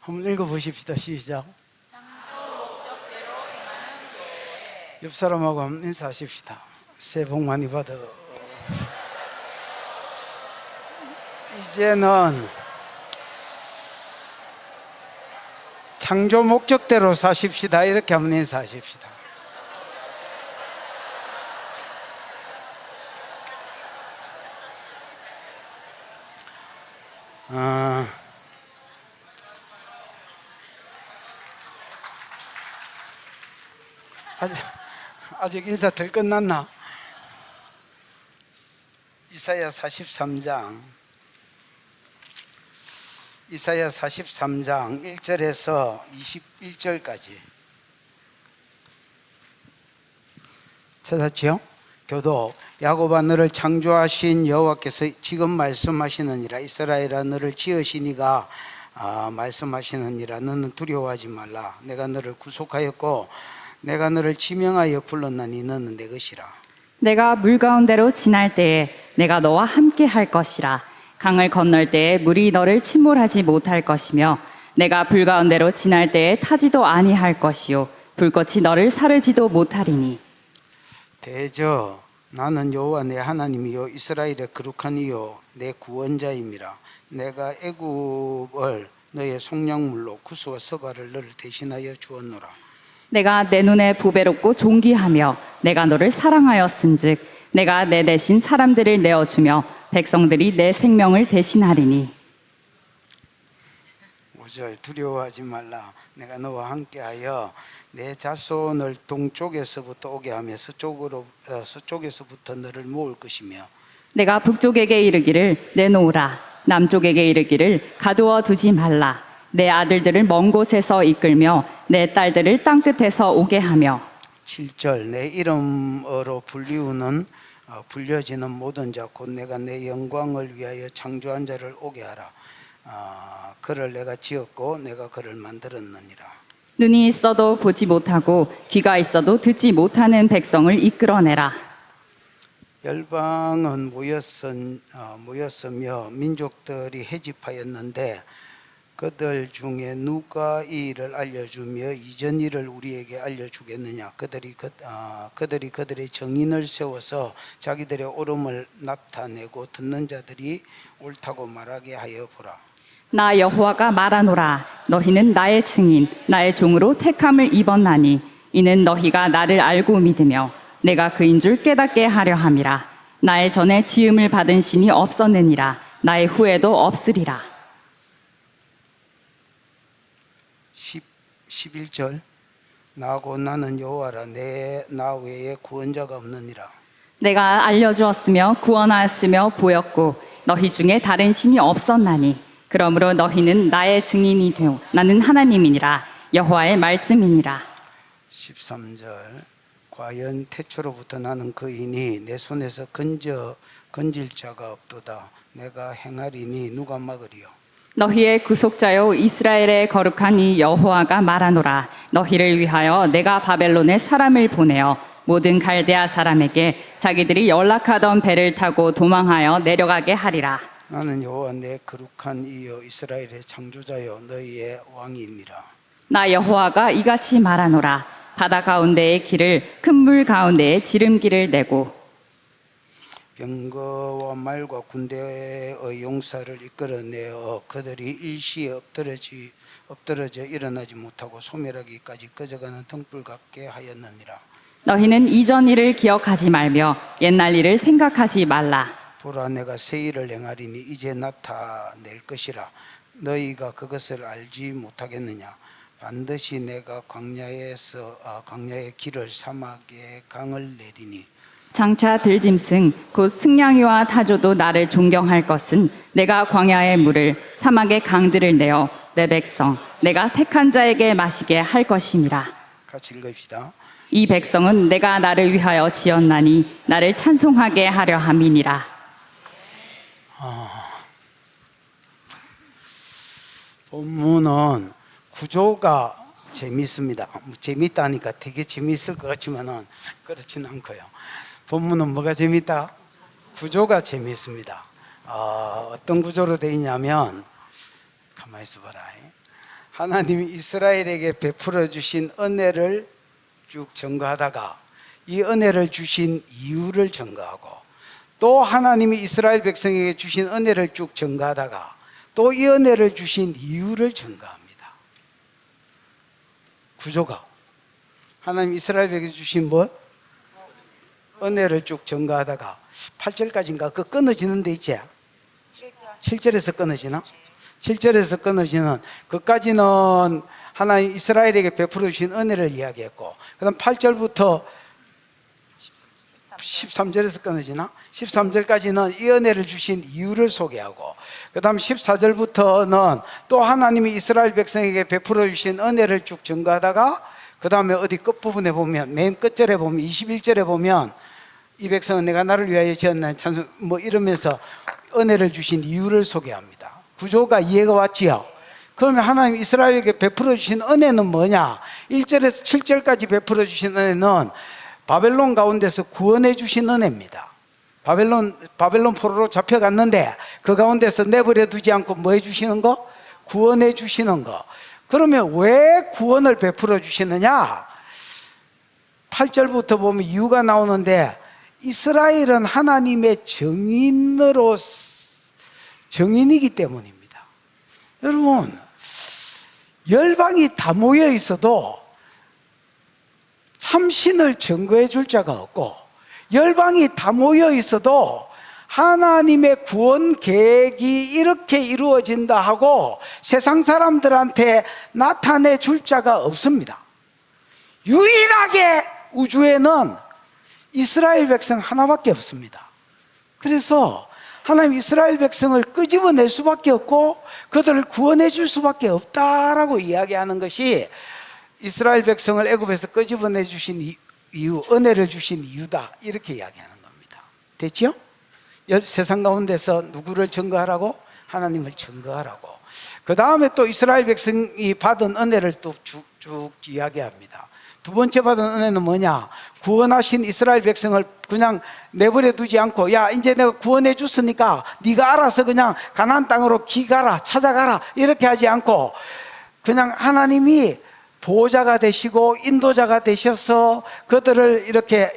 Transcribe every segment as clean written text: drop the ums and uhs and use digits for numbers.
한번 읽어보십시다. 시작. 창조 목적대로 행하는 교회. 옆 사람하고 한번 인사하십시다. 새해 복 많이 받아. 이제는 창조 목적대로 사십시다. 이렇게 한번 인사하십시다. 아직 인사 덜 끝났나? 이사야 43장 1절에서 21절까지 찾았지요? 교독. 야곱아, 너를 창조하신 여호와께서 지금 말씀하시느니라. 이스라엘아, 너를 지으시니가 말씀하시느니라. 너는 두려워하지 말라. 내가 너를 구속하였고 내가 너를 지명하여 불렀나니 너는 내 것이라. 내가 물 가운데로 지날 때에 내가 너와 함께 할 것이라. 강을 건널 때에 물이 너를 침몰하지 못할 것이며 내가 불 가운데로 지날 때에 타지도 아니할 것이요 불꽃이 너를 사르지도 못하리니. 대저 나는 여호와 내 하나님이요 이스라엘의 거룩한 이요 내 구원자임이라. 내가 애굽을 너의 속량물로 구스와 서바를 너를 대신하여 주었노라. 내가 내 눈에 보배롭고 존귀하며 내가 너를 사랑하였은즉 내가 내 대신 사람들을 내어주며 백성들이 내 생명을 대신하리니. 5절. 두려워하지 말라. 내가 너와 함께하여 내 자손을 동쪽에서부터 오게 하며 서쪽에서부터 너를 모을 것이며 내가 북쪽에게 이르기를 내놓으라. 남쪽에게 이르기를 가두어 두지 말라. 내 아들들을 먼 곳에서 이끌며 내 딸들을 땅끝에서 오게 하며. 7절. 내 이름으로 불려지는 모든 자 곧 내가 내 영광을 위하여 창조한 자를 오게 하라. 그를 내가 지었고 내가 그를 만들었느니라. 눈이 있어도 보지 못하고 귀가 있어도 듣지 못하는 백성을 이끌어내라. 열방은 모였으며 민족들이 해집하였는데 그들 중에 누가 이 일을 알려주며 이전 일을 우리에게 알려주겠느냐. 그들이 그들의 정인을 세워서 자기들의 옳음을 나타내고 듣는 자들이 옳다고 말하게 하여 보라. 나 여호와가 말하노라. 너희는 나의 증인 나의 종으로 택함을 입었나니 이는 너희가 나를 알고 믿으며 내가 그인 줄 깨닫게 하려 함이라. 나의 전에 지음을 받은 신이 없었느니라. 나의 후에도 없으리라. 11절. 나고 나는 여호와라. 나 외에 구원자가 없느니라. 내가 알려주었으며 구원하였으며 보였고 너희 중에 다른 신이 없었나니 그러므로 너희는 나의 증인이 되오. 나는 하나님이니라. 여호와의 말씀이니라. 13절. 과연 태초로부터 나는 그이니 내 손에서 건질 자가 없도다. 내가 행하리니 누가 막으리요. 너희의 구속자요 이스라엘의 거룩한 이 여호와가 말하노라. 너희를 위하여 내가 바벨론에 사람을 보내어 모든 갈대아 사람에게 자기들이 연락하던 배를 타고 도망하여 내려가게 하리라. 나는 여호와 내 거룩한 이여 이스라엘의 창조자여 너희의 왕이니라. 나 여호와가 이같이 말하노라. 바다 가운데의 길을 큰 물 가운데에 지름길을 내고 병거와 말과 군대의 용사를 이끌어내어 그들이 일시에 엎드러져 일어나지 못하고 소멸하기까지 꺼져가는 등불 같게 하였느니라. 너희는 이전 일을 기억하지 말며 옛날 일을 생각하지 말라. 보라, 내가 새 일을 행하리니 이제 나타낼 것이라. 너희가 그것을 알지 못하겠느냐. 반드시 내가 광야의 길을 사막에 강을 내리니. 장차 들짐승 곧 승냥이와 타조도 나를 존경할 것은 내가 광야의 물을 사막의 강들을 내어 내 백성 내가 택한 자에게 마시게 할 것임이라. 같이 읽읍시다. 이 백성은 내가 나를 위하여 지었나니 나를 찬송하게 하려 함이니라. 본문은 구조가 재밌습니다. 재밌다니까 되게 재밌을 것 같지만은 그렇지는 않고요. 본문은 뭐가 재밌다? 구조가 재밌습니다. 어떤 구조로 되어 있냐면 가만히 있어봐라. 하나님이 이스라엘에게 베풀어 주신 은혜를 쭉 증거하다가 이 은혜를 주신 이유를 증거하고, 또 하나님이 이스라엘 백성에게 주신 은혜를 쭉 증거하다가 또 이 은혜를 주신 이유를 증거합니다. 구조가 하나님 이스라엘에게 주신 뭐? 은혜를 쭉 증거하다가 8절까지인가 그 끊어지는 데 있지? 7절에서 끊어지나? 7절에서 끊어지는 그까지는 하나님 이스라엘에게 베풀어 주신 은혜를 이야기했고, 그 다음 8절부터 13절에서 끊어지나? 13절까지는 이 은혜를 주신 이유를 소개하고, 그 다음 14절부터는 또 하나님이 이스라엘 백성에게 베풀어 주신 은혜를 쭉 증거하다가, 그 다음에 어디 끝부분에 보면, 맨 끝절에 보면 21절에 보면 이 백성은 내가 나를 위하여 지었나 찬송 뭐 이러면서 은혜를 주신 이유를 소개합니다. 구조가 이해가 왔지요? 그러면 하나님 이스라엘에게 베풀어 주신 은혜는 뭐냐? 1절에서 7절까지 베풀어 주신 은혜는 바벨론 가운데서 구원해 주신 은혜입니다. 바벨론 포로로 잡혀갔는데 그 가운데서 내버려 두지 않고 뭐 해 주시는 거? 구원해 주시는 거. 그러면 왜 구원을 베풀어 주시느냐? 8절부터 보면 이유가 나오는데, 이스라엘은 하나님의 정인이기 때문입니다. 여러분, 열방이 다 모여 있어도 참신을 증거해 줄 자가 없고, 열방이 다 모여 있어도 하나님의 구원 계획이 이렇게 이루어진다 하고 세상 사람들한테 나타내 줄 자가 없습니다. 유일하게 우주에는 이스라엘 백성 하나밖에 없습니다. 그래서 하나님 이스라엘 백성을 끄집어낼 수밖에 없고 그들을 구원해 줄 수밖에 없다라고 이야기하는 것이 이스라엘 백성을 애굽에서 끄집어내 주신 이유, 은혜를 주신 이유다, 이렇게 이야기하는 겁니다. 됐죠? 세상 가운데서 누구를 증거하라고? 하나님을 증거하라고. 그 다음에 또 이스라엘 백성이 받은 은혜를 또 쭉 이야기합니다. 두 번째 받은 은혜는 뭐냐? 구원하신 이스라엘 백성을 그냥 내버려 두지 않고, 야 이제 내가 구원해 줬으니까 네가 알아서 그냥 가나안 땅으로 기가라, 찾아가라, 이렇게 하지 않고 그냥 하나님이 보호자가 되시고 인도자가 되셔서 그들을 이렇게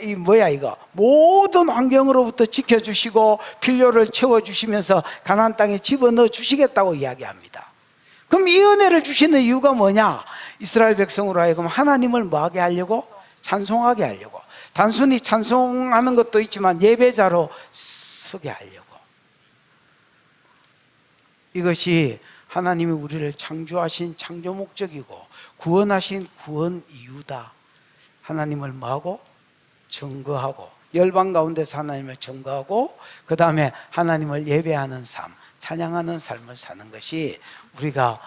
모든 환경으로부터 지켜주시고 필요를 채워주시면서 가나안 땅에 집어넣어 주시겠다고 이야기합니다. 그럼 이 은혜를 주시는 이유가 뭐냐? 이스라엘 백성으로 하여금 하나님을 뭐하게 하려고? 찬송하게 하려고. 단순히 찬송하는 것도 있지만 예배자로 서게 하려고. 이것이 하나님이 우리를 창조하신 창조 목적이고 구원하신 구원 이유다. 하나님을 뭐하고? 증거하고, 열방 가운데서 하나님을 증거하고 그 다음에 하나님을 예배하는 삶, 찬양하는 삶을 사는 것이 우리가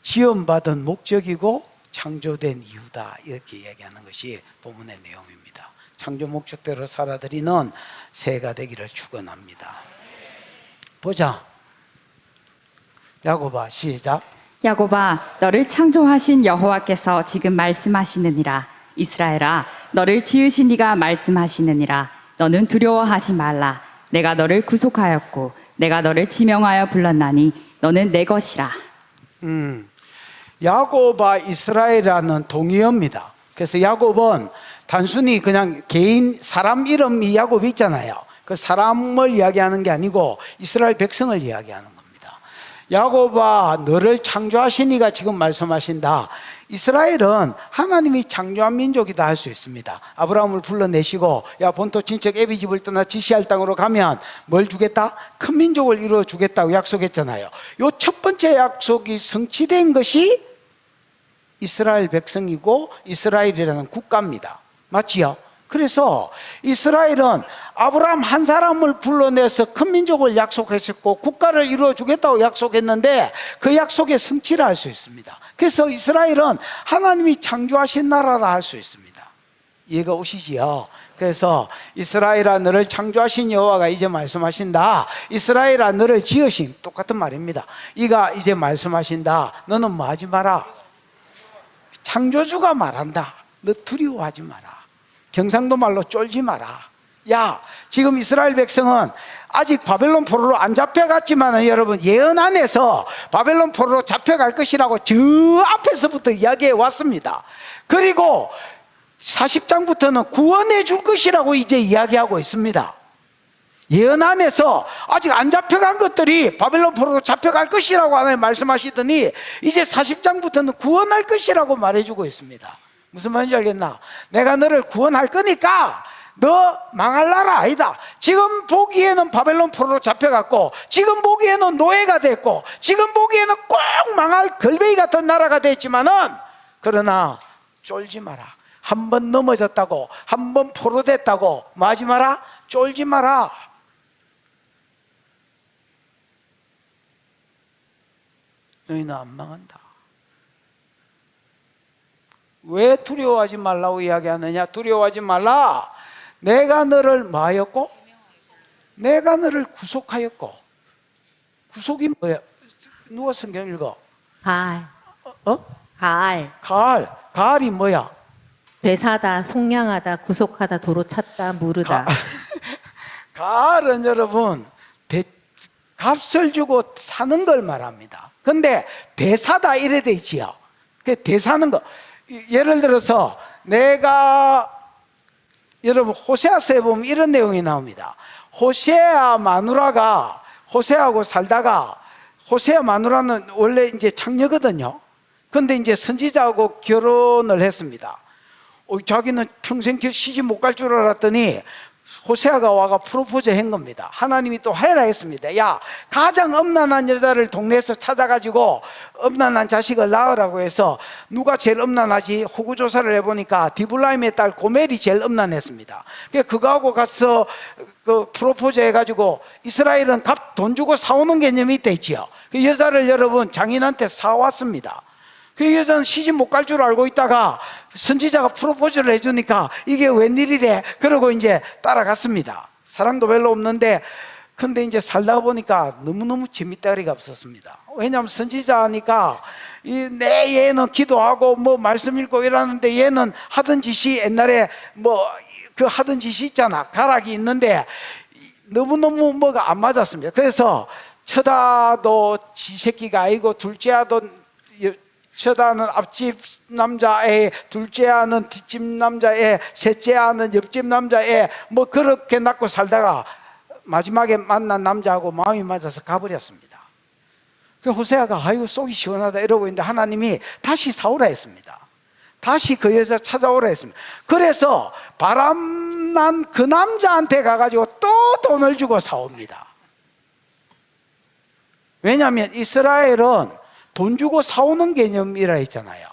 지원받은 목적이고 창조된 이유다, 이렇게 얘기하는 것이 본문의 내용입니다. 창조 목적대로 살아드리는 새해가 되기를 축원합니다. 보자. 야고봐, 시작. 야고바, 너를 창조하신 여호와께서 지금 말씀하시느니라. 이스라엘아, 너를 지으신 이가 말씀하시느니라. 너는 두려워하지 말라. 내가 너를 구속하였고 내가 너를 지명하여 불렀나니 너는 내 것이라. 야고바, 이스라엘이라는 동의어입니다. 그래서 야곱은 단순히 그냥 개인 사람 이름이 야곱 있잖아요. 그 사람을 이야기하는 게 아니고 이스라엘 백성을 이야기하는 겁니다. 야곱아, 너를 창조하신 이가 지금 말씀하신다. 이스라엘은 하나님이 창조한 민족이다 할 수 있습니다. 아브라함을 불러내시고 야 본토 친척 애비 집을 떠나 지시할 땅으로 가면 뭘 주겠다? 큰 민족을 이루어 주겠다고 약속했잖아요. 요 첫 번째 약속이 성취된 것이 이스라엘 백성이고 이스라엘이라는 국가입니다. 맞지요? 그래서 이스라엘은 아브라함 한 사람을 불러내서 큰 민족을 약속했었고 국가를 이루어 주겠다고 약속했는데 그 약속의 성취를 할 수 있습니다. 그래서 이스라엘은 하나님이 창조하신 나라라 할 수 있습니다. 이해가 오시지요? 그래서 이스라엘아, 너를 창조하신 여호와가 이제 말씀하신다. 이스라엘아, 너를 지으신, 똑같은 말입니다. 이가 이제 말씀하신다. 너는 뭐 하지 마라? 창조주가 말한다. 너 두려워하지 마라. 경상도 말로 쫄지 마라. 야, 지금 이스라엘 백성은 아직 바벨론 포로로 안 잡혀갔지만 여러분 예언 안에서 바벨론 포로로 잡혀갈 것이라고 저 앞에서부터 이야기해 왔습니다. 그리고 40장부터는 구원해 줄 것이라고 이제 이야기하고 있습니다. 예언 안에서 아직 안 잡혀간 것들이 바벨론 포로로 잡혀갈 것이라고 하나님 말씀하시더니 이제 40장부터는 구원할 것이라고 말해주고 있습니다. 무슨 말인지 알겠나? 내가 너를 구원할 거니까 너 망할 나라 아니다. 지금 보기에는 바벨론 포로로 잡혀갔고, 지금 보기에는 노예가 됐고, 지금 보기에는 꼭 망할 걸베이 같은 나라가 됐지만은, 그러나 쫄지 마라. 한 번 넘어졌다고, 한 번 포로 됐다고 뭐 하지 마라? 쫄지 마라. 너희는 안 망한다. 왜 두려워하지 말라고 이야기하느냐? 두려워하지 말라. 내가 너를 뭐 하였고? 내가 너를 구속하였고. 구속이 뭐야? 누가 성경 읽어? 가알. 어? 가알. 가을. 가을이 뭐야? 되사다, 속량하다, 구속하다, 도로 찾다, 무르다. 가을은 여러분 값을 주고 사는 걸 말합니다. 근데 대사다 이래 돼 있지요. 그 대사는 거. 예를 들어서 내가 여러분 호세아서에 보면 이런 내용이 나옵니다. 호세아 마누라가 호세아하고 살다가, 호세아 마누라는 원래 이제 창녀거든요. 근데 이제 선지자하고 결혼을 했습니다. 자기는 평생 시집 못 갈 줄 알았더니 호세아가 와가 프로포즈 한 겁니다. 하나님이 또 해라 했습니다. 야, 가장 음란한 여자를 동네에서 찾아가지고 음란한 자식을 낳으라고 해서 누가 제일 음란하지? 호구조사를 해보니까 디블라임의 딸 고멜이 제일 음란했습니다. 그거하고 가서 그 프로포즈 해가지고, 이스라엘은 값 돈 주고 사오는 개념이 있다 있지요. 그 여자를 여러분 장인한테 사왔습니다. 그 여자는 시집 못 갈 줄 알고 있다가 선지자가 프로포즈를 해주니까 이게 웬일이래? 그러고 이제 따라갔습니다. 사랑도 별로 없는데, 근데 이제 살다 보니까 너무너무 재밌다리가 없었습니다. 왜냐하면 선지자니까 내 얘는 기도하고 뭐 말씀 읽고 이러는데 얘는 하던 짓이 옛날에 뭐 그 하던 짓이 있잖아. 가락이 있는데 너무너무 뭐가 안 맞았습니다. 그래서 첫아도 지 새끼가 아니고 둘째 아도 첫아는 앞집 남자애, 둘째 아는 뒷집 남자애, 셋째 아는 옆집 남자애, 뭐 그렇게 낳고 살다가 마지막에 만난 남자하고 마음이 맞아서 가버렸습니다. 그 호세아가 아이고 속이 시원하다 이러고 있는데 하나님이 다시 사오라 했습니다. 다시 그 여자 찾아오라 했습니다. 그래서 바람난 그 남자한테 가가지고 또 돈을 주고 사옵니다. 왜냐하면 이스라엘은 돈 주고 사오는 개념이라 했잖아요.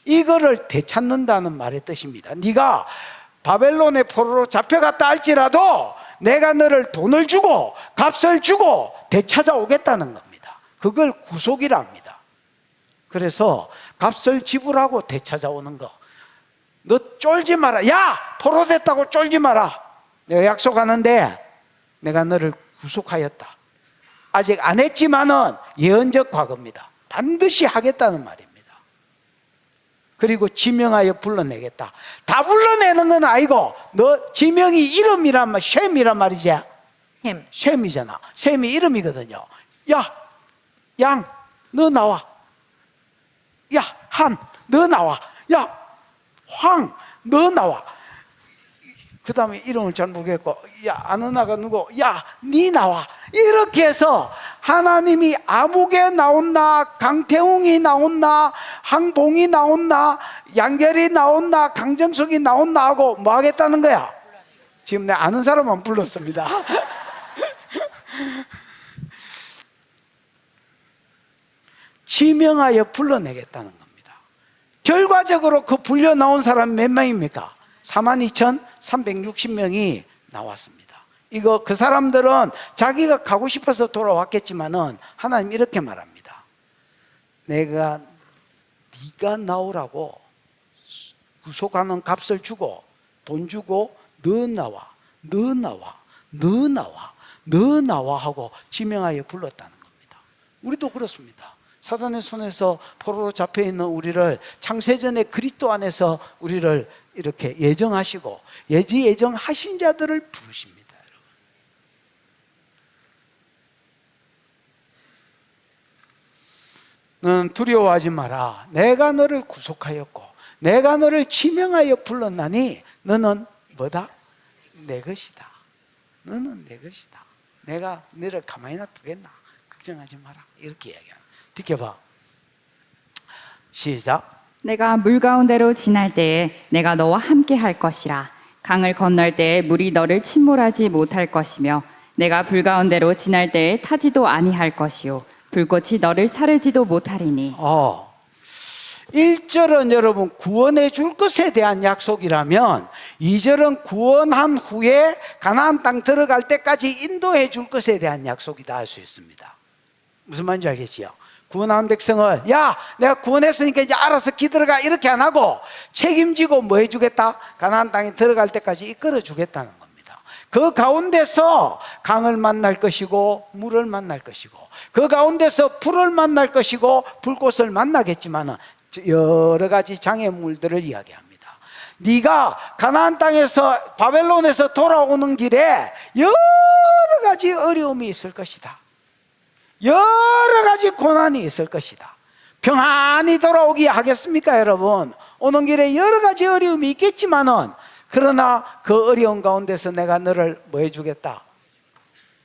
이거를 되찾는다는 말의 뜻입니다. 네가 바벨론의 포로로 잡혀갔다 할지라도 내가 너를 돈을 주고 값을 주고 되찾아오겠다는 겁니다. 그걸 구속이라 합니다. 그래서 값을 지불하고 되찾아오는 거. 너 쫄지 마라. 야, 포로 됐다고 쫄지 마라. 내가 약속하는데 내가 너를 구속하였다. 아직 안 했지만은 예언적 과거입니다. 반드시 하겠다는 말입니다. 그리고 지명하여 불러내겠다. 다 불러내는 건 아니고, 너 지명이 이름이란 말, 셈이란 말이지. 셈이잖아. 셈이 이름이거든요. 야, 양, 너 나와. 야, 한, 너 나와. 야, 황, 너 나와. 그 다음에 이름을 잘 모르겠고, 야, 아는 아가 누구? 야, 니 나와. 이렇게 해서 하나님이 아무개 나온나, 강태웅이 나온나, 항봉이 나온나, 양결이 나온나, 강정석이 나온나 하고 뭐 하겠다는 거야? 지금 내 아는 사람만 불렀습니다. 지명하여 불러내겠다는 겁니다. 결과적으로 그 불려 나온 사람 몇 명입니까? 42,360명이 나왔습니다. 이거 그 사람들은 자기가 가고 싶어서 돌아왔겠지만은 하나님 이렇게 말합니다. 내가 네가 나오라고 구속하는 값을 주고 돈 주고 너 나와, 너 나와, 너 나와, 너 나와 하고 지명하여 불렀다는 겁니다. 우리도 그렇습니다. 사단의 손에서 포로로 잡혀있는 우리를 창세전에 그리스도 안에서 우리를 이렇게 예정하시고 예정하신 자들을 부르십니다. 여러분. 너는 두려워하지 마라. 내가 너를 구속하였고 내가 너를 지명하여 불렀나니 너는 뭐다? 내 것이다. 너는 내 것이다. 내가 너를 가만히 놔두겠나? 걱정하지 마라. 이렇게 이야기하는. 지켜봐. 시작. 내가 물 가운데로 지날 때에 내가 너와 함께 할 것이라. 강을 건널 때에 물이 너를 침몰하지 못할 것이며 내가 불 가운데로 지날 때에 타지도 아니할 것이요 불꽃이 너를 사르지도 못하리니. 1절은 여러분 구원해 줄 것에 대한 약속이라면 2절은 구원한 후에 가나안 땅 들어갈 때까지 인도해 줄 것에 대한 약속이다 할 수 있습니다. 무슨 말인지 알겠지요? 구원한 백성을 야 내가 구원했으니까 이제 알아서 기들어가 이렇게 안 하고 책임지고 뭐 해주겠다? 가나안 땅에 들어갈 때까지 이끌어 주겠다는 겁니다. 그 가운데서 강을 만날 것이고 물을 만날 것이고 그 가운데서 불을 만날 것이고 불꽃을 만나겠지만 여러 가지 장애물들을 이야기합니다. 네가 가나안 땅에서 바벨론에서 돌아오는 길에 여러 가지 어려움이 있을 것이다. 여러 가지 고난이 있을 것이다. 평안히 돌아오기 하겠습니까 여러분? 오는 길에 여러 가지 어려움이 있겠지만은 그러나 그 어려운 가운데서 내가 너를 뭐 해주겠다?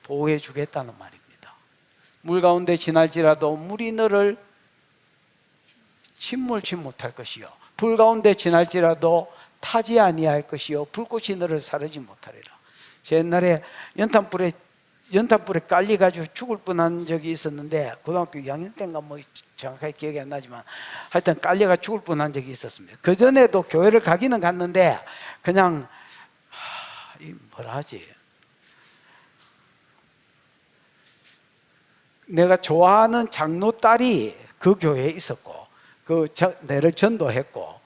보호해 주겠다는 말입니다. 물 가운데 지날지라도 물이 너를 침몰치 못할 것이요 불 가운데 지날지라도 타지 아니할 것이요 불꽃이 너를 사르지 못하리라. 제 옛날에 연탄불에 깔려가지고 죽을 뻔한 적이 있었는데 고등학교 2학년 때인가 뭐 정확하게 기억이 안 나지만 하여튼 깔려가 죽을 뻔한 적이 있었습니다. 그 전에도 교회를 가기는 갔는데 그냥 뭐라 하지? 내가 좋아하는 장로 딸이 그 교회에 있었고 내를 전도했고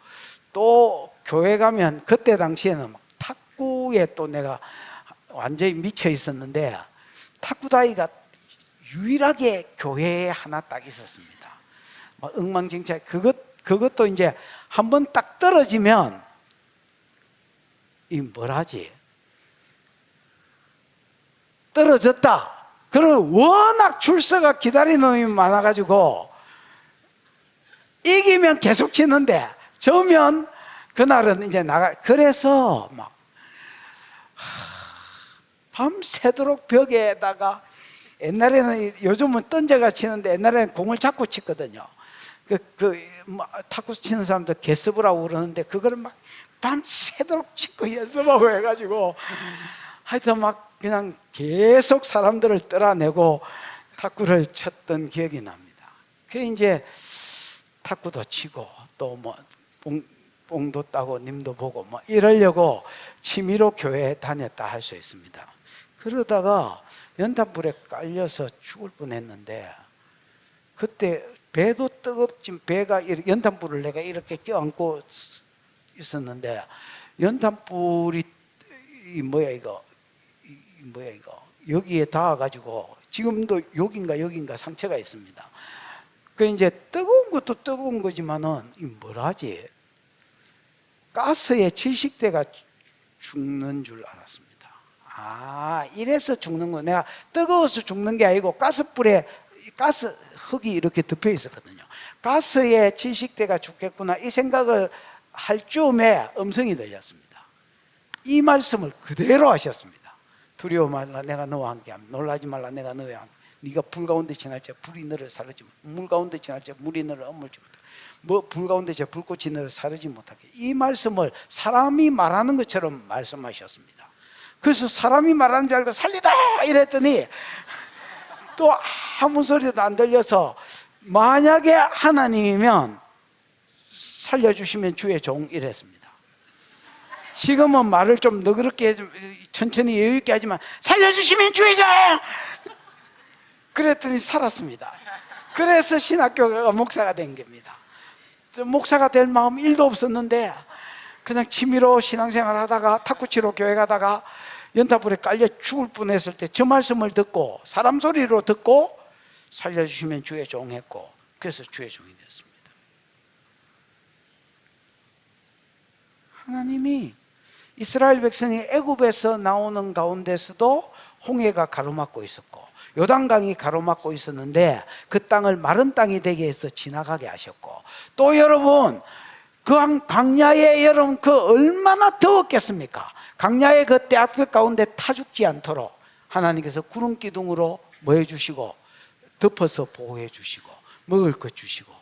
또 교회 가면 그때 당시에는 막 탁구에 또 내가 완전히 미쳐 있었는데 탁구 다이가 유일하게 교회에 하나 딱 있었습니다. 막 엉망진창 그것도 이제 한번 딱 떨어지면 이 뭐라지? 떨어졌다. 그러면 워낙 출세가 기다리는 놈이 많아가지고 이기면 계속 치는데 져면 그날은 이제 그래서 막 밤새도록 벽에다가 옛날에는 요즘은 던져가 치는데 옛날에는 공을 잡고 치거든요. 탁구 치는 사람들 개스브라고 그러는데 그거를 막 밤새도록 치고 연습하고 해가지고 하여튼 막 그냥 계속 사람들을 떨어내고 탁구를 쳤던 기억이 납니다. 그 이제 탁구도 치고 또 뭐 뽕도 따고 님도 보고 뭐 이러려고 취미로 교회에 다녔다 할 수 있습니다. 그러다가 연탄불에 깔려서 죽을 뻔했는데 그때 배도 뜨겁지 배가 연탄불을 내가 이렇게 껴안고 있었는데 연탄불이 뭐야 이거 여기에 닿아가지고 지금도 여긴가 상처가 있습니다. 그 이제 뜨거운 것도 뜨거운 거지만은 이 뭐라지? 가스에 질식대가 죽는 줄 알았습니다. 이래서 죽는 거 내가 뜨거워서 죽는 게 아니고 가스 흙이 이렇게 덮여 있었거든요. 가스에 질식대가 죽겠구나 이 생각을 할 즈음에 음성이 들렸습니다. 이 말씀을 그대로 하셨습니다. 두려워 말라 내가 너와 함께함. 놀라지 말라 내가 너와 함께. 네가 불 가운데 지날 때 불이 너를 사르지 못. 물 가운데 지날 때 물이 너를 엄물지 못하게. 불 가운데 제 불꽃이 너를 사르지 못하게. 이 말씀을 사람이 말하는 것처럼 말씀하셨습니다. 그래서 사람이 말하는 줄 알고 살리다 이랬더니 또 아무 소리도 안 들려서 만약에 하나님이면 살려주시면 주의 종 이랬습니다. 지금은 말을 좀 너그럽게 천천히 여유 있게 하지만 살려주시면 주의 종 그랬더니 살았습니다. 그래서 신학교가 목사가 된 겁니다. 목사가 될 마음 1도 없었는데 그냥 취미로 신앙생활 하다가 탁구치러 교회 가다가 연탄불에 깔려 죽을 뻔했을 때 저 말씀을 듣고 사람 소리로 듣고 살려주시면 주의 종 했고 그래서 주의 종이 됐습니다. 하나님이 이스라엘 백성이 애굽에서 나오는 가운데서도 홍해가 가로막고 있었고 요단강이 가로막고 있었는데 그 땅을 마른 땅이 되게 해서 지나가게 하셨고, 또 여러분 그 광야에 여러분 그 얼마나 더웠겠습니까? 광야의 그 떼앞볕 가운데 타 죽지 않도록 하나님께서 구름 기둥으로 뭐 해주시고 덮어서 보호해 주시고 먹을 것 주시고,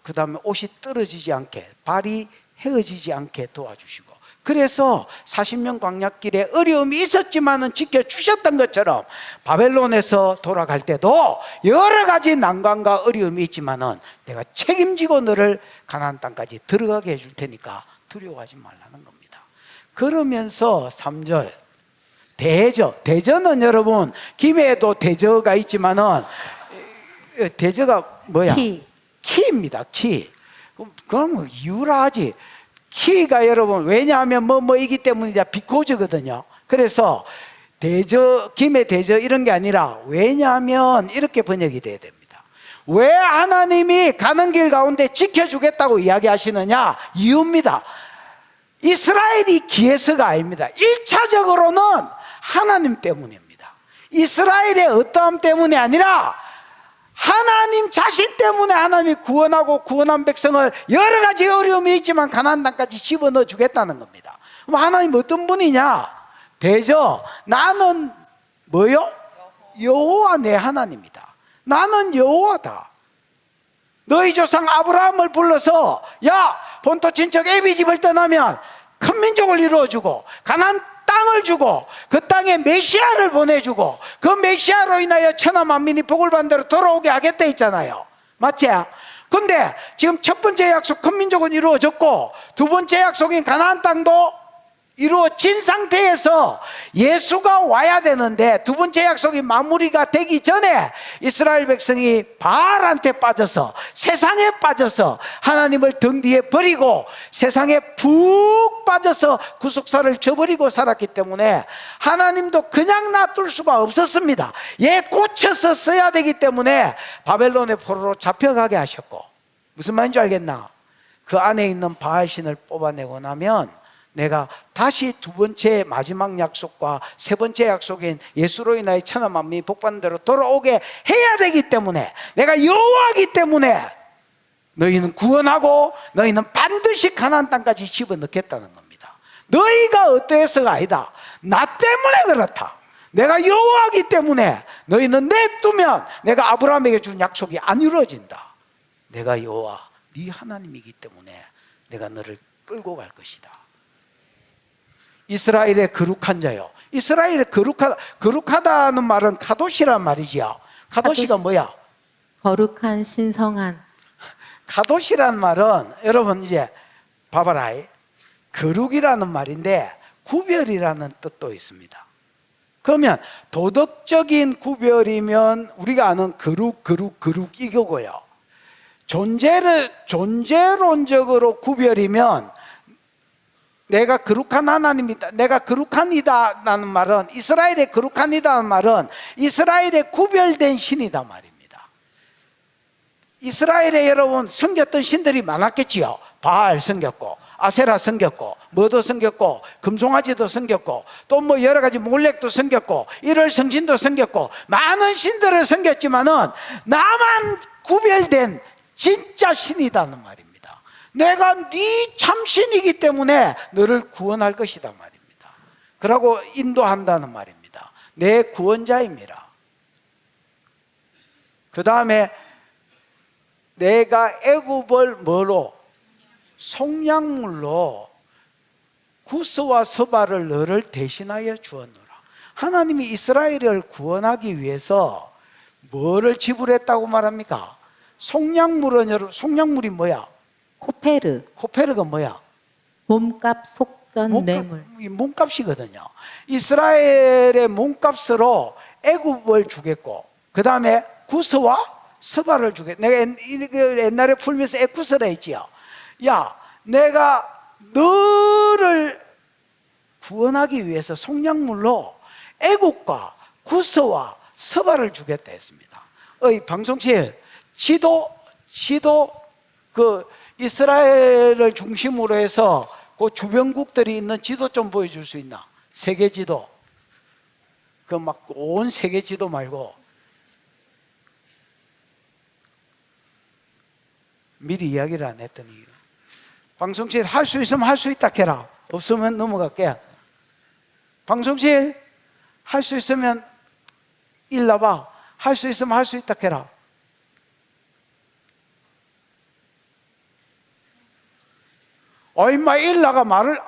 그 다음에 옷이 떨어지지 않게 발이 헤어지지 않게 도와주시고, 그래서 40년 광야길에 어려움이 있었지만은 지켜주셨던 것처럼 바벨론에서 돌아갈 때도 여러 가지 난관과 어려움이 있지만은 내가 책임지고 너를 가나안 땅까지 들어가게 해줄 테니까 두려워하지 말라는 겁니다. 그러면서 3절 대저는 여러분 김해에도 대저가 있지만은 대저가 뭐야? 키입니다. 키. 그럼 뭐 이유라 하지. 키가 여러분 왜냐하면 뭐이기 때문이자 비코즈거든요. 그래서 대저, 김해 대저 이런 게 아니라 왜냐하면 이렇게 번역이 돼야 됩니다. 왜 하나님이 가는 길 가운데 지켜주겠다고 이야기하시느냐? 이유입니다. 이스라엘이 기회서가 아닙니다. 1차적으로는 하나님 때문입니다. 이스라엘의 어떠함 때문이 아니라 하나님 자신 때문에 하나님이 구원하고 구원한 백성을 여러 가지 어려움이 있지만 가나안 땅까지 집어넣어 주겠다는 겁니다. 그럼 하나님 어떤 분이냐? 대저, 나는 뭐요? 여호와 내 하나님이다. 나는 여호와다. 너희 조상 아브라함을 불러서 야 본토 친척 애비 집을 떠나면 큰 민족을 이루어주고 가나안 땅을 주고 그 땅에 메시아를 보내주고 그 메시아로 인하여 천하 만민이 복을 받는 대로 돌아오게 하겠다 했잖아요. 맞지? 근데 지금 첫 번째 약속 큰 민족은 이루어졌고 두 번째 약속인 가나안 땅도 이루어진 상태에서 예수가 와야 되는데 두 번째 약속이 마무리가 되기 전에 이스라엘 백성이 바알한테 빠져서 세상에 빠져서 하나님을 등 뒤에 버리고 세상에 푹 빠져서 구속사를 저버리고 살았기 때문에 하나님도 그냥 놔둘 수가 없었습니다. 얘 고쳐서 써야 되기 때문에 바벨론의 포로로 잡혀가게 하셨고, 무슨 말인지 알겠나? 그 안에 있는 바알신을 뽑아내고 나면 내가 다시 두 번째 마지막 약속과 세 번째 약속인 예수로 인하여 천하 만민이 복받는 대로 돌아오게 해야 되기 때문에 내가 여호와이기 때문에 너희는 구원하고 너희는 반드시 가나안 땅까지 집어넣겠다는 겁니다. 너희가 어떠해서가 아니다. 나 때문에 그렇다. 내가 여호와이기 때문에 너희는 냅두면 내가 아브라함에게 준 약속이 안 이루어진다. 내가 여호와 네 하나님이기 때문에 내가 너를 끌고 갈 것이다. 이스라엘의 거룩한 자요. 이스라엘의 거룩하다는 말은 카도시란 말이지요. 카도시가 뭐야? 거룩한 신성한. 카도시란 말은 여러분 이제 봐봐라. 거룩이라는 말인데 구별이라는 뜻도 있습니다. 그러면 도덕적인 구별이면 우리가 아는 거룩 이거고요. 존재론적으로 구별이면 내가 거룩한 하나님이다, 내가 거룩한이다라는 말은, 이스라엘의 거룩한이다는 말은 이스라엘의 구별된 신이다 말입니다. 이스라엘에 여러분 섬겼던 신들이 많았겠지요. 바알 섬겼고 아세라 섬겼고 뭐도 섬겼고 금송아지도 섬겼고 또 뭐 여러 가지 몰렉도 섬겼고 일월 성신도 섬겼고 많은 신들을 섬겼지만은 나만 구별된 진짜 신이다는 말입니다. 내가 네 참신이기 때문에 너를 구원할 것이다 말입니다. 그러고 인도한다는 말입니다. 내 구원자입니다. 그 다음에 내가 애굽을 뭐로? 속량물로 구스와 서바를 너를 대신하여 주었노라. 하나님이 이스라엘을 구원하기 위해서 뭐를 지불했다고 말합니까? 속량물은 여러분, 속량물이 뭐야? 코페르가 뭐야? 몸값 속전 뇌물. 몸값이거든요. 이스라엘의 몸값으로 애굽을 주겠고 그 다음에 구스와 서바를 주겠고, 내가 옛날에 풀면서 에쿠스라 했지요. 야, 내가 너를 구원하기 위해서 속량물로 애국과 구스와 서바를 주겠다 했습니다. 방송실 지도 그 이스라엘을 중심으로 해서 그 주변국들이 있는 지도 좀 보여줄 수 있나? 세계 지도. 그 막 온 세계 지도 말고 미리 이야기를 안 했더니 방송실 할 수 있으면 할 수 있다 해라. 없으면 넘어갈게. 방송실 할 수 있으면 일러봐. 할 수 있으면 할 수 있다 해라. 임마 일라가 말을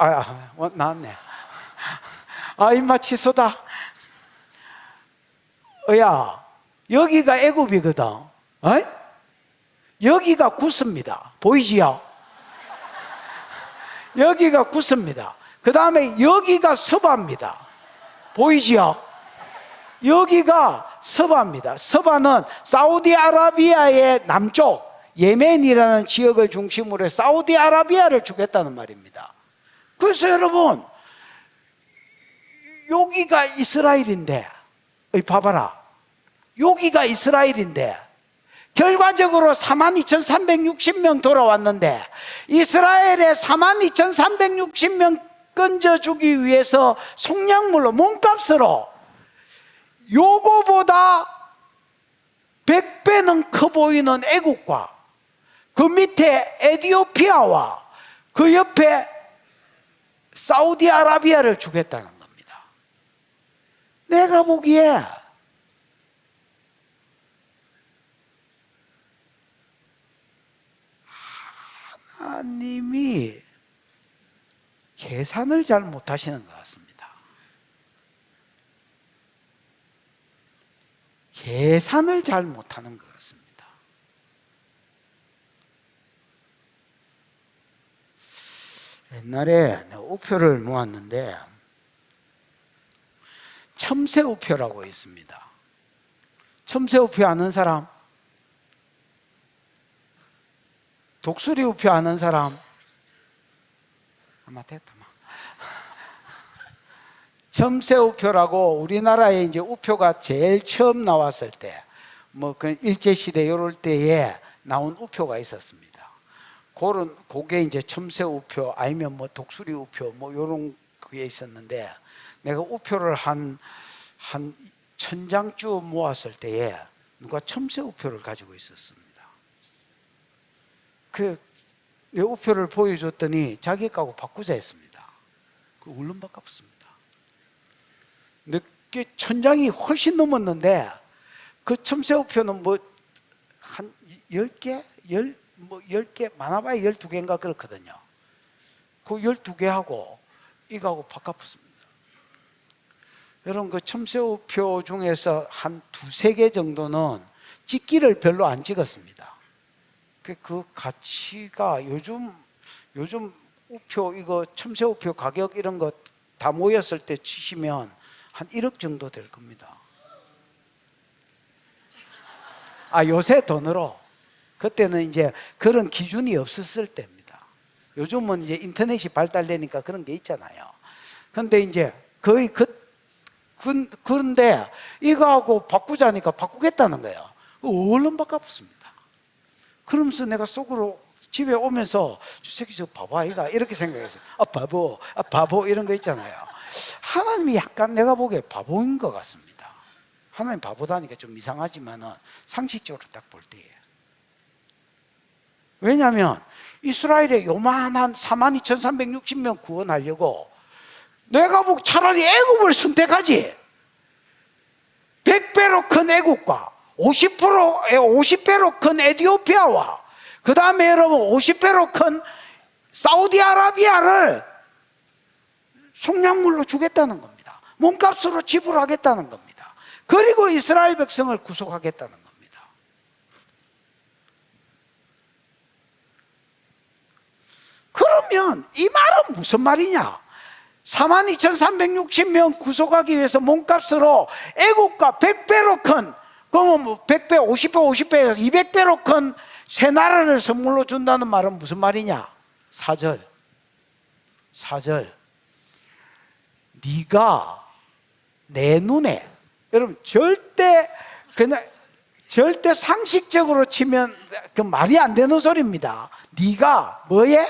나왔네. 임마 취소다. 야, 여기가 애굽이거든. 여기가 구스입니다. 보이지요? 여기가 구스입니다. 그 다음에 여기가 서바입니다. 보이지요? 여기가 서바입니다. 서바는 사우디아라비아의 남쪽 예멘이라는 지역을 중심으로 해 사우디아라비아를 주겠다는 말입니다. 그래서 여러분, 여기가 이스라엘인데, 봐봐라. 여기가 이스라엘인데 결과적으로 42,360명 돌아왔는데 이스라엘에 42,360명 건져주기 위해서 속량물로 몸값으로 요거보다 100배는 커 보이는 애국과 그 밑에 에티오피아와 그 옆에 사우디아라비아를 주겠다는 겁니다. 내가 보기에 하나님이 계산을 잘 못하시는 것 같습니다. 계산을 잘 못하는 것 같습니다. 옛날에 내가 우표를 모았는데 첨세 우표라고 있습니다. 첨세 우표 아는 사람? 독수리 우표 아는 사람? 아마 됐다. 첨세 우표라고 우리나라에 이제 우표가 제일 처음 나왔을 때, 그 일제시대 이럴 때에 나온 우표가 있었습니다. 그게 이제 첨세 우표 아니면 독수리 우표 요런 그게 있었는데, 내가 우표를 한 1000장쯤 모았을 때에 누가 첨세 우표를 가지고 있었습니다. 내 우표를 보여줬더니 자기 거하고 바꾸자 했습니다. 그 울름밖에 없습니다. 내게 1000장이 훨씬 넘었는데 그 첨세 우표는 한 10개? 10개, 많아봐야 12개인가 그렇거든요. 그 12개하고 이거하고 바꿔붙습니다. 여러분, 그 첨세 우표 중에서 한 2-3개 정도는 찍기를 별로 안 찍었습니다. 그 가치가 요즘 우표, 이거 첨세 우표 가격 이런 거 다 모였을 때 치시면 한 1억 정도 될 겁니다. 요새 돈으로. 그때는 이제 그런 기준이 없었을 때입니다. 요즘은 이제 인터넷이 발달되니까 그런 게 있잖아요. 근데 이제 거의 그런데 이거하고 바꾸자니까 바꾸겠다는 거예요. 얼른 바꿔붙습니다. 그러면서 내가 속으로 집에 오면서 저 새끼 저 바보 아이가 이렇게 생각했어요. 바보 이런 거 있잖아요. 하나님이 약간 내가 보기에 바보인 것 같습니다. 하나님 바보다니까 좀 이상하지만은 상식적으로 딱 볼 때에. 왜냐하면 이스라엘의 요만한 42,360명 구원하려고 내가 보고 차라리 애굽을 선택하지. 100배로 큰 애굽과 50배로 큰 에티오피아와 그 다음에 여러분 50배로 큰 사우디아라비아를 속량물로 주겠다는 겁니다. 몸값으로 지불하겠다는 겁니다. 그리고 이스라엘 백성을 구속하겠다는 겁니다. 그러면 이 말은 무슨 말이냐? 42,360명 구속하기 위해서 몸값으로 애국과 100배로 큰, 그러면 100배, 50배에서 200배로 큰 새 나라를 선물로 준다는 말은 무슨 말이냐? 4절. 네가 내 눈에, 여러분 절대 상식적으로 치면 그 말이 안 되는 소리입니다. 네가 뭐에?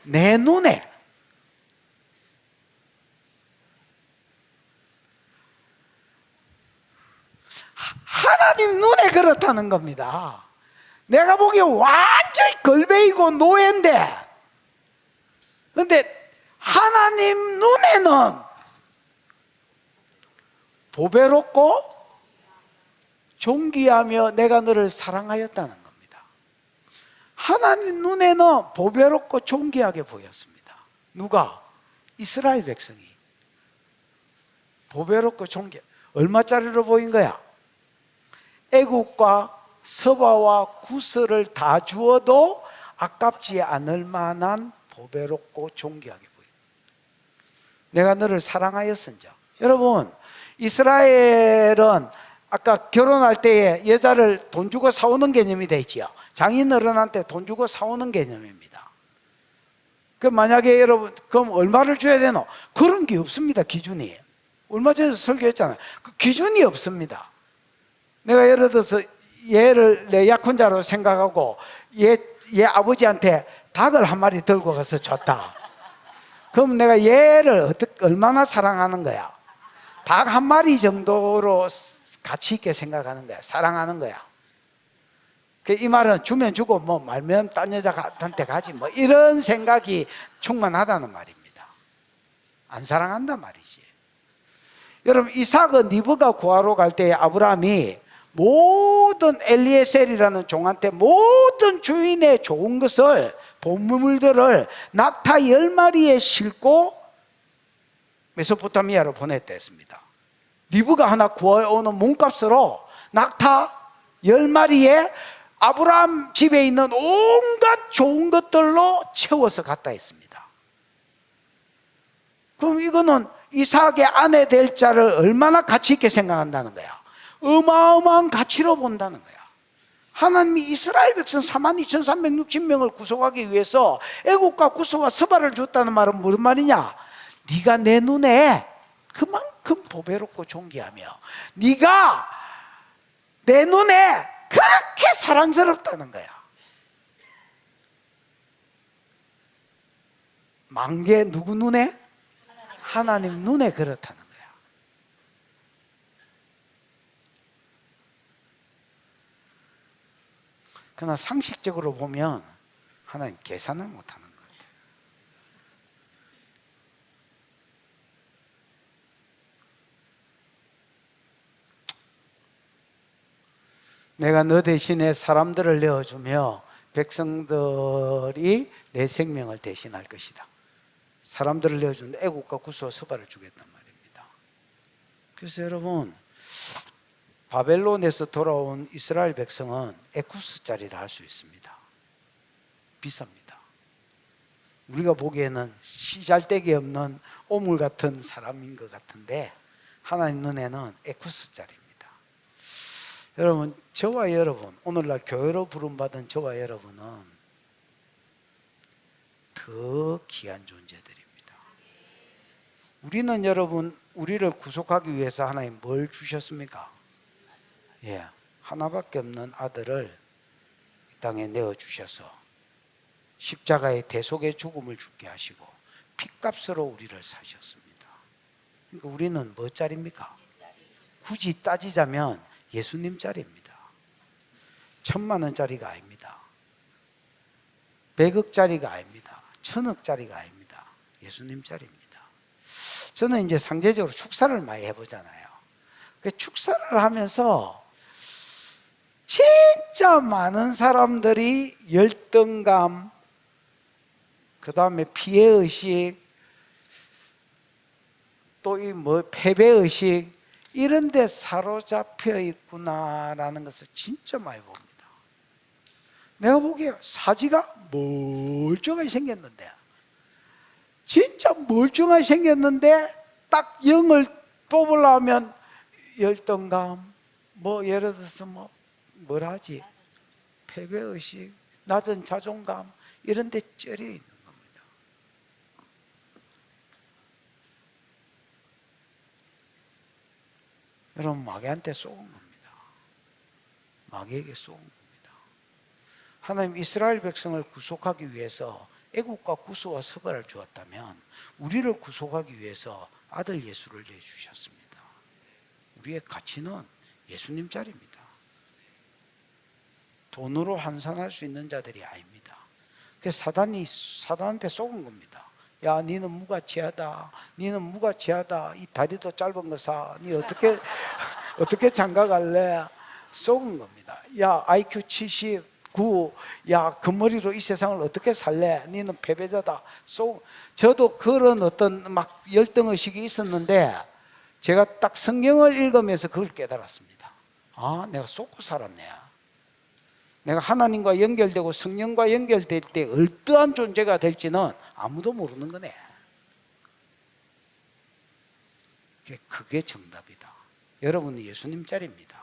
내 눈에 하나님 눈에 그렇다는 겁니다. 내가 보기에 완전히 걸베이고 노예인데, 근데 하나님 눈에는 보배롭고 존귀하며 내가 너를 사랑하였다는 겁니다. 하나님 눈에는 보배롭고 존귀하게 보였습니다. 누가? 이스라엘 백성이. 보배롭고 존귀. 얼마짜리로 보인 거야? 애국과 서바와 구슬을 다 주어도 아깝지 않을 만한 보배롭고 존귀하게 보여. 내가 너를 사랑하였은즉. 여러분, 이스라엘은 아까 결혼할 때에 여자를 돈 주고 사오는 개념이 되지요. 장인 어른한테 돈 주고 사오는 개념입니다. 그 만약에 여러분, 그럼 얼마를 줘야 되노? 그런 게 없습니다. 기준이. 얼마 전에 설교했잖아요. 그 기준이 없습니다. 내가 예를 들어서 얘를 내 약혼자로 생각하고 얘 아버지한테 닭을 한 마리 들고 가서 줬다. 그럼 내가 얘를 얼마나 사랑하는 거야? 닭 한 마리 정도로 가치 있게 생각하는 거야. 사랑하는 거야. 이 말은 주면 주고 뭐 말면 딴 여자한테 가지 뭐 이런 생각이 충만하다는 말입니다. 안 사랑한단 말이지. 여러분, 이삭은 리브가 구하러 갈 때 아브라함이 모든 엘리에셀이라는 종한테 모든 주인의 좋은 것을, 보물들을 낙타 10마리에 싣고 메소포타미아로 보냈다 했습니다. 리브가 하나 구해오는 몸값으로 낙타 10마리에 아브라함 집에 있는 온갖 좋은 것들로 채워서 갔다 했습니다. 그럼 이거는 이삭의 아내 될 자를 얼마나 가치 있게 생각한다는 거야. 어마어마한 가치로 본다는 거야. 하나님이 이스라엘 백성 42,360명을 구속하기 위해서 애국과 구소와 서바를 줬다는 말은 무슨 말이냐? 네가 내 눈에 그만큼 보배롭고 존귀하며 네가 내 눈에 그렇게 사랑스럽다는 거야. 만개 누구 눈에? 하나님 눈에 그렇다는 거야. 그러나 상식적으로 보면 하나님 계산을 못하는 것 같아요. 내가 너 대신에 사람들을 내어주며 백성들이 내 생명을 대신할 것이다. 사람들을 내어준 애국과 구스와 서바를 주겠단 말입니다. 그래서 여러분, 바벨론에서 돌아온 이스라엘 백성은 에쿠스짜리를 할 수 있습니다. 비쌉니다. 우리가 보기에는 씨잘데기 없는 오물 같은 사람인 것 같은데 하나님 눈에는 에쿠스짜리입니다. 여러분, 저와 여러분, 오늘날 교회로 부름받은 저와 여러분은 더 귀한 존재들입니다. 우리는 여러분, 우리를 구속하기 위해서 하나님 뭘 주셨습니까? 예, 하나밖에 없는 아들을 이 땅에 내어주셔서 십자가의 대속의 죽음을 죽게 하시고 핏값으로 우리를 사셨습니다. 그러니까 우리는 뭐 짜리입니까? 굳이 따지자면 예수님 짜리입니다. 1,000,000원짜리가 아닙니다. 100억짜리가 아닙니다. 1,000억짜리가 아닙니다. 예수님 짜리입니다. 저는 이제 상대적으로 축사를 많이 해보잖아요. 그 축사를 하면서 진짜 많은 사람들이 열등감, 그 다음에 피해의식, 또 이 뭐 패배의식, 이런 데 사로잡혀 있구나라는 것을 진짜 많이 봅니다. 내가 보기에 사지가 멀쩡하게 생겼는데, 진짜 멀쩡하게 생겼는데 딱 영을 뽑으려면 열등감, 뭐 예를 들어서 뭐라 하지? 패배의식, 낮은 자존감, 이런 데 쩔여 있는 겁니다. 여러분, 마귀한테 쏘은 겁니다. 마귀에게 쏘은 겁니다. 하나님 이스라엘 백성을 구속하기 위해서 애국과 구소와 서발을 주었다면 우리를 구속하기 위해서 아들 예수를 내주셨습니다. 우리의 가치는 예수님 자리입니다. 돈으로 환산할 수 있는 자들이 아닙니다. 그래서 사단한테 속은 겁니다. 야, 니는 무가치하다. 니는 무가치하다. 이 다리도 짧은 거 사. 니 어떻게 장가 갈래? 속은 겁니다. 야, IQ 79. 야, 그 머리로 이 세상을 어떻게 살래? 니는 패배자다. 저도 그런 어떤 막 열등의식이 있었는데 제가 딱 성경을 읽으면서 그걸 깨달았습니다. 아, 내가 속고 살았네. 내가 하나님과 연결되고 성령과 연결될 때 어떠한 존재가 될지는 아무도 모르는 거네. 그게 정답이다. 여러분은 예수님 자리입니다.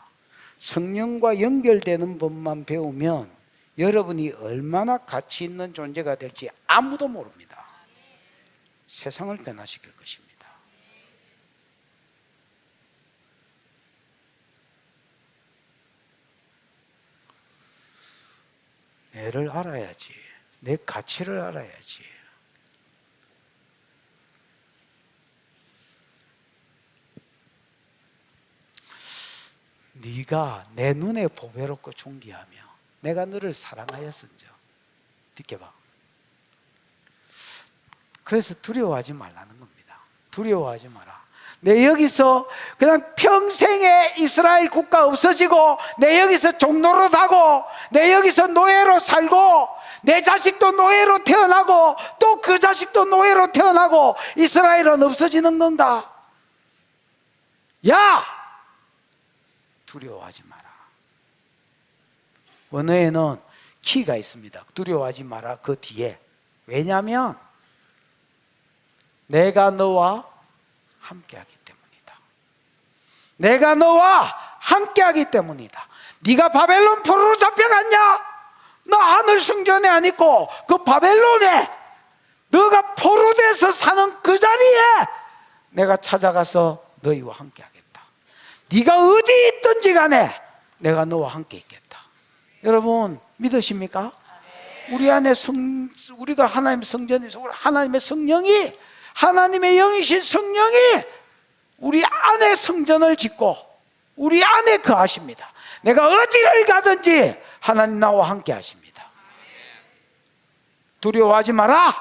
성령과 연결되는 법만 배우면 여러분이 얼마나 가치 있는 존재가 될지 아무도 모릅니다. 세상을 변화시킬 것입니다. 내를 알아야지. 내 가치를 알아야지. 네가 내 눈에 보배롭고 존귀하며 내가 너를 사랑하였은즉. 듣게 봐. 그래서 두려워하지 말라는 겁니다. 두려워하지 마라. 내 여기서 그냥 평생에 이스라엘 국가 없어지고, 내 여기서 종노릇 하고, 내 여기서 노예로 살고, 내 자식도 노예로 태어나고, 또 그 자식도 노예로 태어나고, 이스라엘은 없어지는 건가? 야! 두려워하지 마라. 원어에는 키가 있습니다. 두려워하지 마라 그 뒤에. 왜냐하면 내가 너와 함께하기 때문이다. 내가 너와 함께하기 때문이다. 네가 바벨론 포로로 잡혀갔냐? 너 하늘 성전에 안 있고 그 바벨론에 너가 포로돼서 사는 그 자리에 내가 찾아가서 너희와 함께하겠다. 네가 어디 있든지 간에 내가 너와 함께 있겠다. 여러분 믿으십니까? 우리 안에 우리가 하나님의 성전에서 하나님의 성령이, 하나님의 영이신 성령이 우리 안에 성전을 짓고 우리 안에 거하십니다. 내가 어디를 가든지 하나님 나와 함께 하십니다. 두려워하지 마라.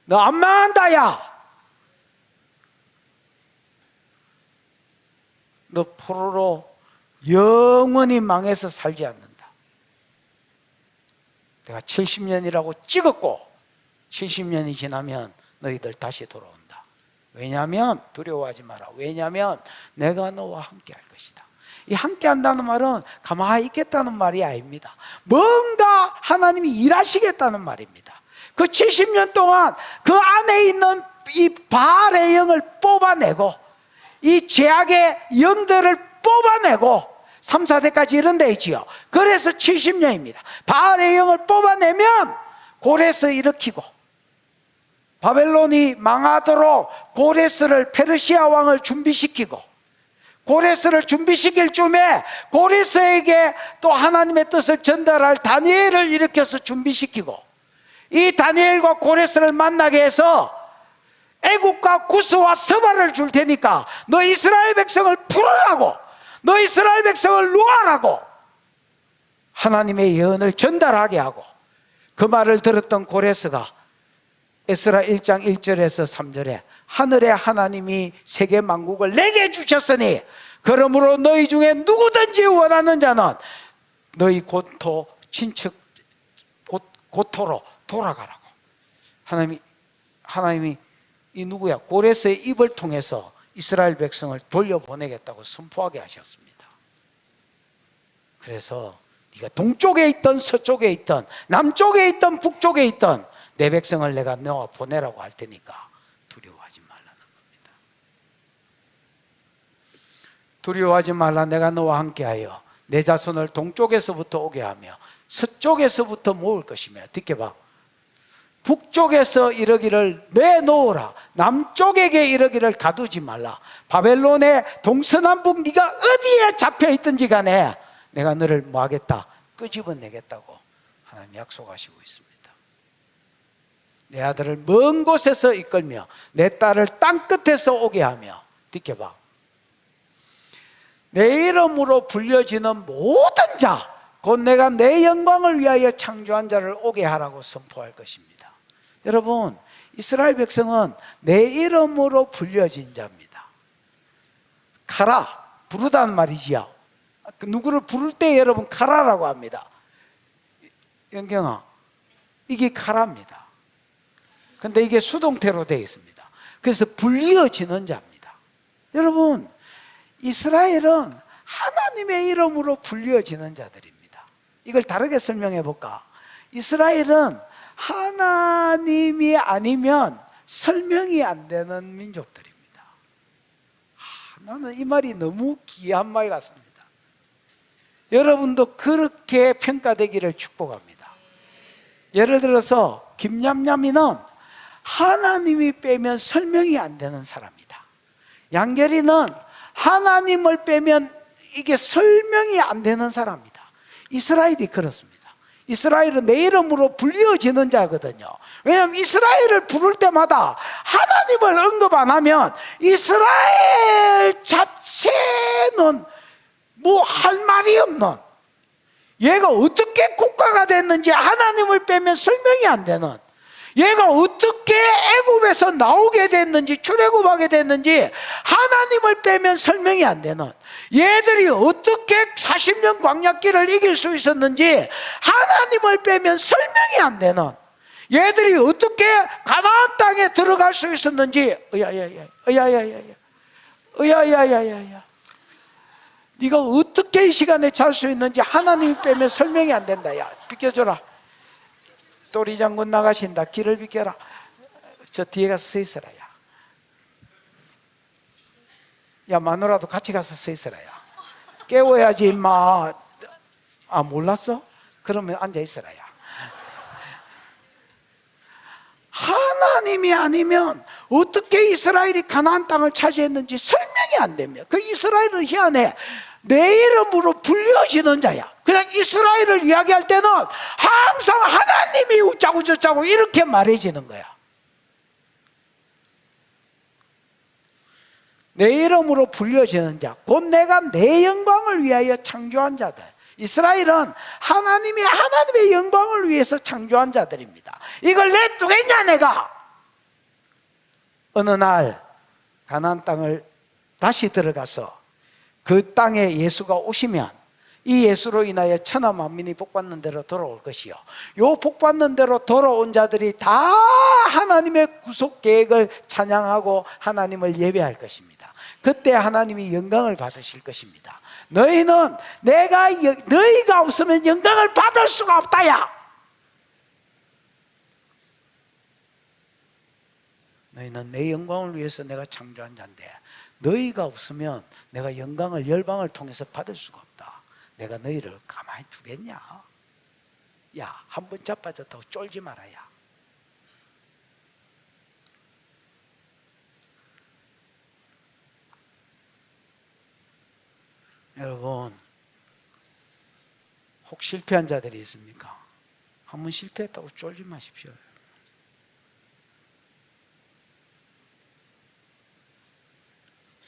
너 안 망한다. 야, 너 포로로 영원히 망해서 살지 않는다. 내가 70년이라고 찍었고 70년이 지나면 너희들 다시 돌아온다. 왜냐하면 두려워하지 마라. 왜냐하면 내가 너와 함께 할 것이다. 이 함께 한다는 말은 가만히 있겠다는 말이 아닙니다. 뭔가 하나님이 일하시겠다는 말입니다. 그 70년 동안 그 안에 있는 이 바알의 영을 뽑아내고 이 죄악의 영들을 뽑아내고 3, 4대까지 이런 데 있지요. 그래서 70년입니다. 바알의 영을 뽑아내면 고레스 일으키고, 바벨론이 망하도록 고레스를, 페르시아 왕을 준비시키고, 고레스를 준비시킬 쯤에 고레스에게 또 하나님의 뜻을 전달할 다니엘을 일으켜서 준비시키고, 이 다니엘과 고레스를 만나게 해서 애국과 구스와 서발을 줄 테니까 너 이스라엘 백성을 풀으라고, 너 이스라엘 백성을 놓아라고 하나님의 예언을 전달하게 하고, 그 말을 들었던 고레스가 에스라 1장 1절에서 3절에 하늘의 하나님이 세계 만국을 내게 주셨으니 그러므로 너희 중에 누구든지 원하는 자는 너희 고토 친척 고토로 돌아가라고. 하나님이 이 누구야? 고레스의 입을 통해서 이스라엘 백성을 돌려보내겠다고 선포하게 하셨습니다. 그래서 네가 동쪽에 있던 서쪽에 있던 남쪽에 있던 북쪽에 있던 내 백성을 내가 너와 보내라고 할 테니까 두려워하지 말라는 겁니다. 두려워하지 말라. 내가 너와 함께하여 내 자손을 동쪽에서부터 오게 하며 서쪽에서부터 모을 것이며. 듣게 봐. 북쪽에서 이르기를 내놓으라. 남쪽에게 이르기를 가두지 말라. 바벨론의 동서남북 네가 어디에 잡혀 있든지 간에 내가 너를 뭐 하겠다? 끄집어내겠다고 하나님 약속하시고 있습니다. 내 아들을 먼 곳에서 이끌며 내 딸을 땅끝에서 오게 하며. 느껴봐. 내 이름으로 불려지는 모든 자, 곧 내가 내 영광을 위하여 창조한 자를 오게 하라고 선포할 것입니다. 여러분, 이스라엘 백성은 내 이름으로 불려진 자입니다. 가라, 부르다는 말이지요. 누구를 부를 때 여러분 가라라고 합니다. 영경아, 이게 가라입니다. 근데 이게 수동태로 되어 있습니다. 그래서 불려지는 자입니다. 여러분, 이스라엘은 하나님의 이름으로 불려지는 자들입니다. 이걸 다르게 설명해 볼까? 이스라엘은 하나님이 아니면 설명이 안 되는 민족들입니다. 나는 이 말이 너무 귀한 말 같습니다. 여러분도 그렇게 평가되기를 축복합니다. 예를 들어서 김냠냠이는 하나님이 빼면 설명이 안 되는 사람이다. 양결이는 하나님을 빼면 이게 설명이 안 되는 사람이다. 이스라엘이 그렇습니다. 이스라엘은 내 이름으로 불려지는 자거든요. 왜냐하면 이스라엘을 부를 때마다 하나님을 언급 안 하면 이스라엘 자체는 뭐 할 말이 없는, 얘가 어떻게 국가가 됐는지 하나님을 빼면 설명이 안 되는, 얘가 어떻게 애굽에서 나오게 됐는지, 출애굽하게 됐는지 하나님을 빼면 설명이 안 되는, 얘들이 어떻게 40년 광야길을 이길 수 있었는지 하나님을 빼면 설명이 안 되는, 얘들이 어떻게 가나안 땅에 들어갈 수 있었는지, 으야야야야, 네가 어떻게 이 시간에 잘 수 있는지 하나님이 빼면 설명이 안 된다. 야, 비켜줘라. 또리 장군 나가신다. 길을 비켜라. 저 뒤에 가서 서 있어라. 야, 마누라도 같이 가서 서 있어라. 야, 깨워야지 임마. 아, 몰랐어? 그러면 앉아 있어라. 야, 하나님이 아니면 어떻게 이스라엘이 가나안 땅을 차지했는지 설명이 안 됩니다. 그 이스라엘은 희한해. 내 이름으로 불려지는 자야. 그냥 이스라엘을 이야기할 때는 항상 하나님이 우짜고 저짜고 이렇게 말해지는 거야. 내 이름으로 불려지는 자, 곧 내가 내 영광을 위하여 창조한 자들. 이스라엘은 하나님의 영광을 위해서 창조한 자들입니다. 이걸 내두겠냐 내가? 어느 날 가나안 땅을 다시 들어가서 그 땅에 예수가 오시면 이 예수로 인하여 천하 만민이 복받는 대로 돌아올 것이요, 요 복받는 대로 돌아온 자들이 다 하나님의 구속 계획을 찬양하고 하나님을 예배할 것입니다. 그때 하나님이 영광을 받으실 것입니다. 너희는 너희가 없으면 영광을 받을 수가 없다야. 너희는 내 영광을 위해서 내가 창조한 자인데 너희가 없으면 내가 영광을 열방을 통해서 받을 수가 없다. 내가 너희를 가만히 두겠냐? 야, 한 번 자빠졌다고 쫄지 말아야. 여러분, 혹 실패한 자들이 있습니까? 한 번 실패했다고 쫄지 마십시오.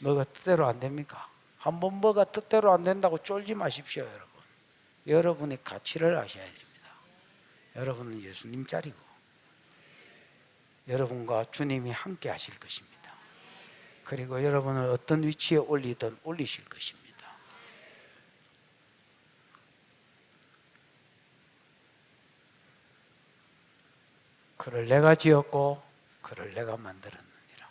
뭐가 뜻대로 안 됩니까? 한 번 뭐가 뜻대로 안 된다고 쫄지 마십시오. 여러분, 여러분의 가치를 아셔야 됩니다. 여러분은 예수님 자리고 여러분과 주님이 함께 하실 것입니다. 그리고 여러분을 어떤 위치에 올리든 올리실 것입니다. 그를 내가 지었고 그를 내가 만들었느니라.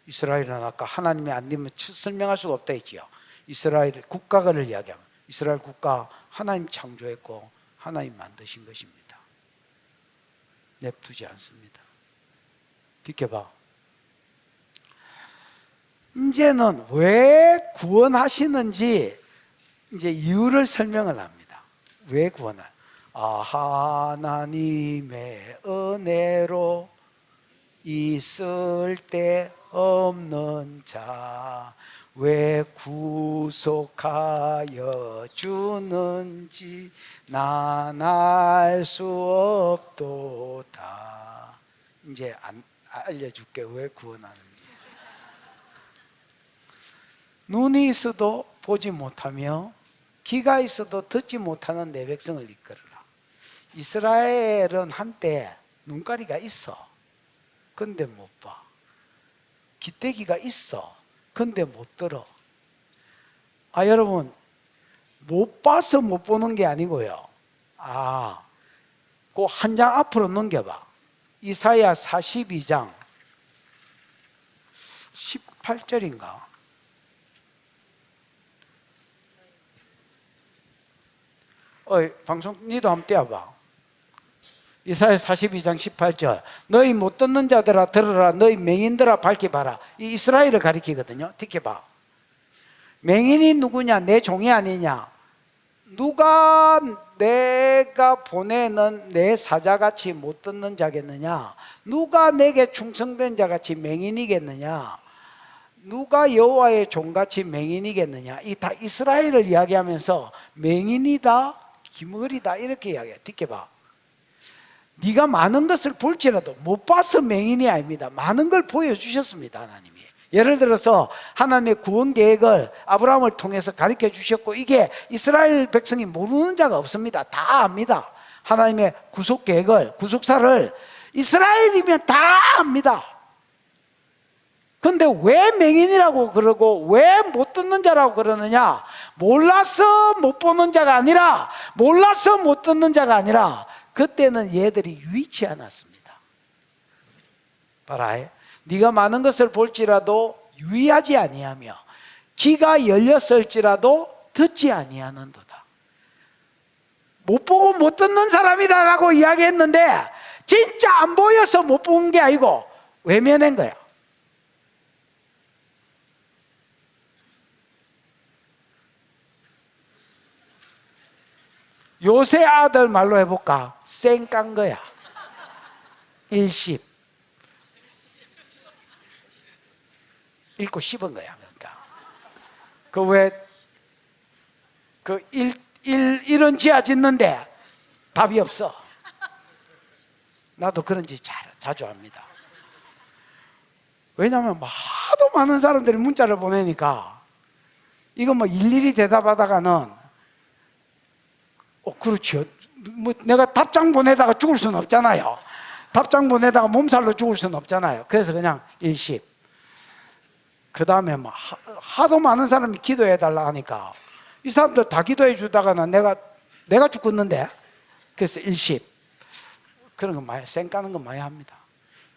이스라엘은 아까 하나님이 안 되면 설명할 수가 없다 했지요. 이스라엘 국가를 이야기하면 이스라엘 국가 하나님 창조했고 하나님 만드신 것입니다. 냅두지 않습니다. 비켜봐. 이제는 왜 구원하시는지 이제 이유를 설명을 합니다. 왜 구원을? 하나님의 은혜로 있을 때 없는 자 왜 구속하여 주는지 난 알 수 없도다. 이제 알려줄게 왜 구원하는지. 눈이 있어도 보지 못하며 귀가 있어도 듣지 못하는 내 백성을 이끌어라. 이스라엘은 한때 눈가리가 있어. 근데 못 봐. 귀때기가 있어. 근데 못 들어. 여러분, 못 봐서 못 보는 게 아니고요. 그 한 장 앞으로 넘겨봐. 이사야 42장 18절인가? 방송 니도 한번 떼어봐. 이사야 42장 18절. 너희 못 듣는 자들아 들으라. 너희 맹인들아 밝히 봐라. 이 이스라엘을 가리키거든요. 특히 봐. 맹인이 누구냐? 내 종이 아니냐? 누가 내가 보내는 내 사자같이 못 듣는 자겠느냐? 누가 내게 충성된 자같이 맹인이겠느냐? 누가 여호와의 종같이 맹인이겠느냐? 이 다 이스라엘을 이야기하면서 맹인이다, 기머리다 이렇게 이야기해. 듣게 봐. 네가 많은 것을 볼지라도 못 봐서 맹인이 아닙니다. 많은 걸 보여주셨습니다, 하나님이. 예를 들어서 하나님의 구원 계획을 아브라함을 통해서 가르쳐 주셨고, 이게 이스라엘 백성이 모르는 자가 없습니다. 다 압니다. 하나님의 구속 계획을, 구속사를 이스라엘이면 다 압니다. 근데 왜 맹인이라고 그러고 왜 못 듣는 자라고 그러느냐? 몰라서 못 보는 자가 아니라, 몰라서 못 듣는 자가 아니라, 그때는 얘들이 유의치 않았습니다. 봐라. 네가 많은 것을 볼지라도 유의하지 아니하며 귀가 열렸을지라도 듣지 아니하는도다. 못 보고 못 듣는 사람이다라고 이야기했는데 진짜 안 보여서 못 본 게 아니고 외면한 거야. 요새 아들 말로 해볼까? 쌩깐 거야. 일십. 읽고 씹은 거야. 그러니까 이런 지하 짓는데 답이 없어. 나도 그런 짓 자주 합니다. 왜냐하면 하도 많은 사람들이 문자를 보내니까 이거 일일이 대답하다가는 그렇죠. 내가 답장 보내다가 죽을 수는 없잖아요. 답장 보내다가 몸살로 죽을 수는 없잖아요. 그래서 그냥 일십. 그 다음에 하도 많은 사람이 기도해 달라 하니까 이 사람들 다 기도해 주다가는 내가 죽겠는데, 그래서 일십. 그런 거 많이, 쌩까는 거 많이 합니다.